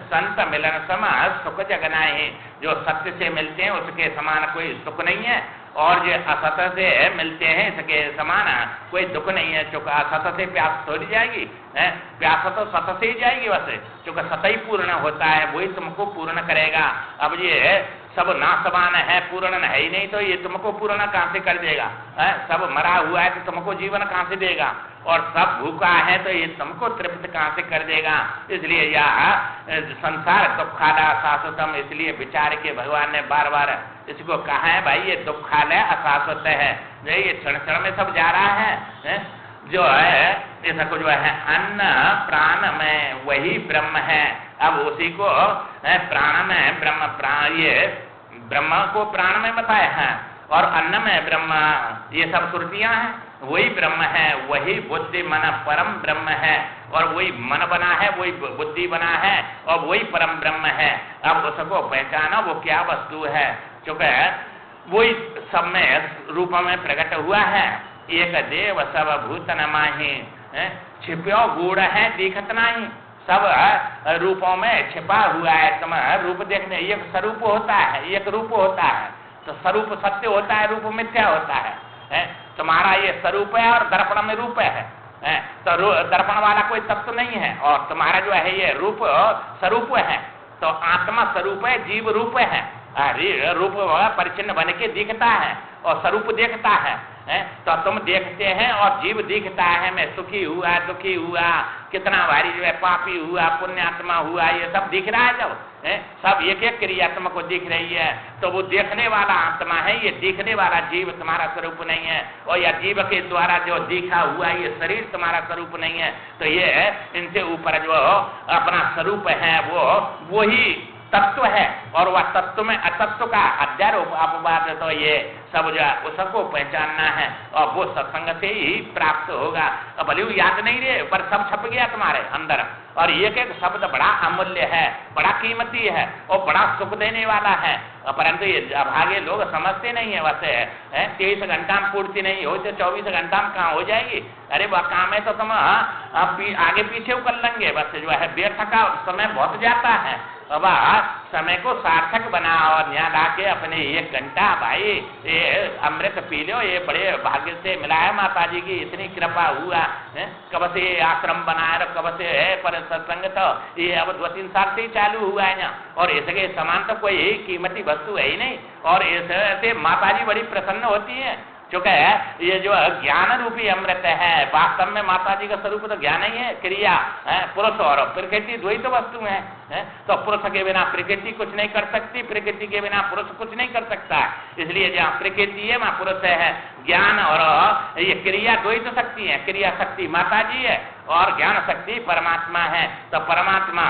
संत मिलन सम सुख जगनाई। जो सत्य से मिलते हैं उसके समान कोई सुख नहीं है, और जो असत से मिलते हैं इसके समान कोई दुख नहीं है। चूंकि असत से प्यास थोड़ी जाएगी, प्यास तो सत से ही जाएगी, वैसे चूंकि सत ही पूर्ण होता है, वही तुमको पूर्ण करेगा। अब ये सब नासवान है, पूर्ण है ही नहीं, तो ये तुमको पूर्ण कहां से कर देगा। सब मरा हुआ है तो तुमको जीवन कहां से देगा, और सब भूखा है तो ये तुमको तृप्त कहां से कर देगा। इसलिए यह संसार दुखालय अशाश्वतम, इसलिए विचार के भगवान ने बार बार इसको कहा है, भाई ये दुखालय अशाश्वत है, ये क्षण क्षण में सब जा रहा है। जो है ऐसा कुछ है, अन्न प्राण में वही ब्रह्म है। अब उसी को प्राण में ब्रह्म, ये ब्रह्म को प्राण में बताया है, और अन्न में ब्रह्म, ये सब श्रुतियां हैं। वही ब्रह्म है, वही बुद्धि मन परम ब्रह्म है, और वही मन बना है, वही बुद्धि बना है, और वही परम ब्रह्म है। अब उसको पहचानो वो क्या वस्तु है, चूंकि वही सब में रूप में प्रकट हुआ है। एक देव सब भूत नमाहि, छिप्यो गूढ़ है दिखत नहीं, सब रूपों में छिपा हुआ है। तुम रूप देखने, एक स्वरूप होता है, एक रूप होता है, तो स्वरूप सत्य होता है, रूप मिथ्या होता है। तुम्हारा ये स्वरूप है और दर्पण में रूप है, तो दर्पण वाला कोई तत्व नहीं है, और तुम्हारा जो है ये रूप स्वरूप है। तो आत्मा स्वरूप है, जीव रूप है। रूप परिचिन्न बन के दिखता है और स्वरूप देखता है। तो तुम देखते हैं और जीव दिखता है, मैं सुखी हुआ, दुखी हुआ, कितना भारी जो है पापी हुआ, पुण्यात्मा हुआ, ये सब दिख रहा है। जब सब एक एक क्रियात्मा को दिख रही है, तो वो देखने वाला आत्मा है, ये दिखने वाला जीव तुम्हारा स्वरूप नहीं है। और या जीव के द्वारा जो दिखा हुआ ये शरीर तुम्हारा स्वरूप नहीं है। तो ये इनसे ऊपर जो अपना स्वरूप है वो ही तत्व है, और वह तत्व में अतत्व का अध्यारोप अपवाद, तो ये सब जो उसको पहचानना है, और वो सत्संग से ही प्राप्त होगा। अब भले याद नहीं रहे, पर सब छप गया तुम्हारे अंदर, और एक एक शब्द बड़ा अमूल्य है, बड़ा कीमती है, और बड़ा सुख देने वाला है। परंतु ये अभागे लोग समझते नहीं है। वैसे 23 घंटा में पूर्ति नहीं हो तो 24 घंटा में कहाँ हो जाएगी। अरे वह काम है तो तुम आगे पीछे कर लेंगे, बस जो है व्यर्थ का समय बहुत जाता है। अब समय को सार्थक बना, और यहाँ लाके अपने 1 घंटा भाई ये अमृत पी लो, ये बड़े भाग्य से मिला है, माता जी की इतनी कृपा हुआ। कब से आश्रम बनाया, कब से है पर सत्संग, तो ये अब 2-3 साल से ही चालू हुआ है यहाँ, और इसके समान तो कोई कीमती वस्तु है ही नहीं। और ऐसे माता जी बड़ी प्रसन्न होती है, चूंकि ये जो ज्ञान रूपी अमृत है, वास्तव में माता जी का स्वरूप तो ज्ञान ही है, क्रिया है, पुरुष और प्रकृति दो ही तो वस्तु है। तो पुरुष के बिना प्रकृति कुछ नहीं कर सकती, प्रकृति के बिना पुरुष कुछ नहीं कर सकता। इसलिए जहाँ प्रकृति है वहाँ पुरुष है। ज्ञान और ये क्रिया दो ही तो शक्ति है, क्रिया शक्ति माता जी है और ज्ञान शक्ति परमात्मा है। तो परमात्मा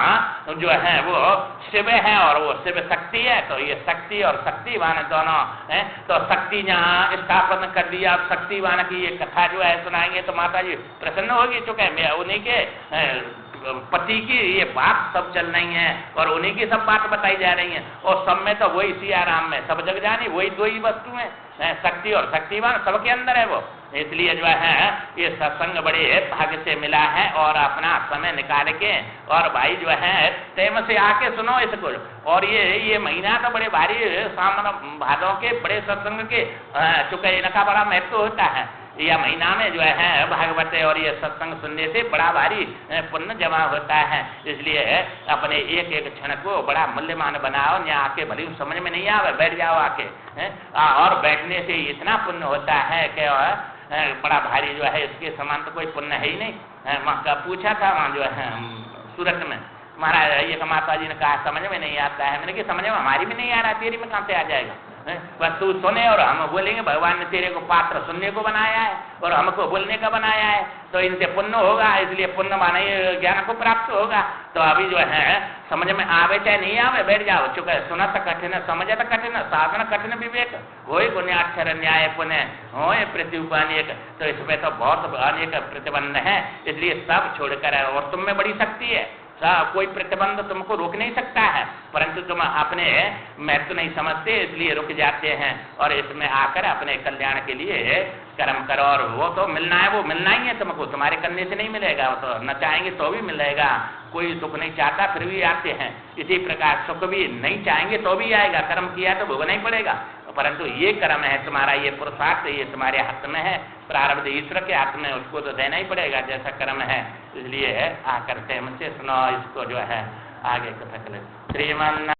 जो है वो शिव है और वो शिव शक्ति है। तो ये शक्ति और शक्तिवान दोनों है। तो शक्ति जहाँ स्थापन कर दिया, शक्तिवान की ये कथा जो है सुनाएंगे तो माता जी प्रसन्न होगी। चूंकि मैं उन्हीं के पति की ये बात सब चल रही है और उन्हीं की सब बात बताई जा रही है और सब में तो वही सिया राम में सब जग जानी, वही दो ही वस्तु है, शक्ति और शक्तिवान सबके अंदर है वो। इसलिए जो है ये सत्संग बड़े भाग्य से मिला है और अपना समय निकाल के और भाई जो है टाइम से आके सुनो इसको। और ये महीना तो बड़े भारी सावन भादों के बड़े सत्संग के चूंकि इनका बड़ा महत्व होता है। यह महीना में जो है भागवत और ये सत्संग सुनने से बड़ा भारी पुण्य जमा होता है। इसलिए अपने एक एक क्षण को बड़ा मूल्यवान बनाओ। यहाँ आके भले समझ में नहीं आवे, बैठ जाओ आके और बैठने से इतना पुण्य होता है कि बड़ा भारी जो है, इसके समान तो कोई पुण्य है ही नहीं। वहाँ का पूछा था वहाँ जो है सूरत में, महाराज ये माता जी ने कहा समझ में नहीं आता है। मैंने कहा समझ में हमारी भी नहीं आ रहा, तेरी में कहाँ से आ जाएगा। बस तू सुने और हम बोलेंगे भगवान ने तेरे को पात्र सुनने को बनाया है और हमको बोलने का बनाया है, तो इनसे पुण्य होगा। इसलिए पुण्य माने ज्ञान को प्राप्त होगा। तो अभी जो है समझ में आवे चाहे नहीं आवे, बैठ जाओ। चुका सुना तो कठिन, समझे तो कठिन, साधन कठिन विवेक हो गुण्याक्षर न्याय पुण्य हो प्रत्युपानेक। तो इसमें तो बहुत अनेक प्रतिबंध है, इसलिए सब छोड़कर और तुम में बड़ी शक्ति है। कोई प्रतिबंध तुमको रोक नहीं सकता है, परंतु तुम अपने महत्व नहीं समझते इसलिए रुक जाते हैं। और इसमें आकर अपने कल्याण के लिए कर्म करो और वो तो मिलना है, वो मिलना ही है तुमको, तुम्हारे करने से नहीं मिलेगा। वो तो न चाहेंगे तो भी मिलेगा। कोई सुख नहीं चाहता फिर भी आते हैं, इसी प्रकार सुख भी नहीं चाहेंगे तो भी आएगा। कर्म किया तो भोगना ही पड़ेगा, परंतु ये कर्म है तुम्हारा, ये पुरुषार्थ ये तुम्हारे हाथ में है, प्रारब्ध ईश्वर के हाथ में, उसको तो देना ही पड़ेगा जैसा कर्म है। इसलिए आकर हमसे सुनो इसको जो है आगे कथा करें। श्रीमान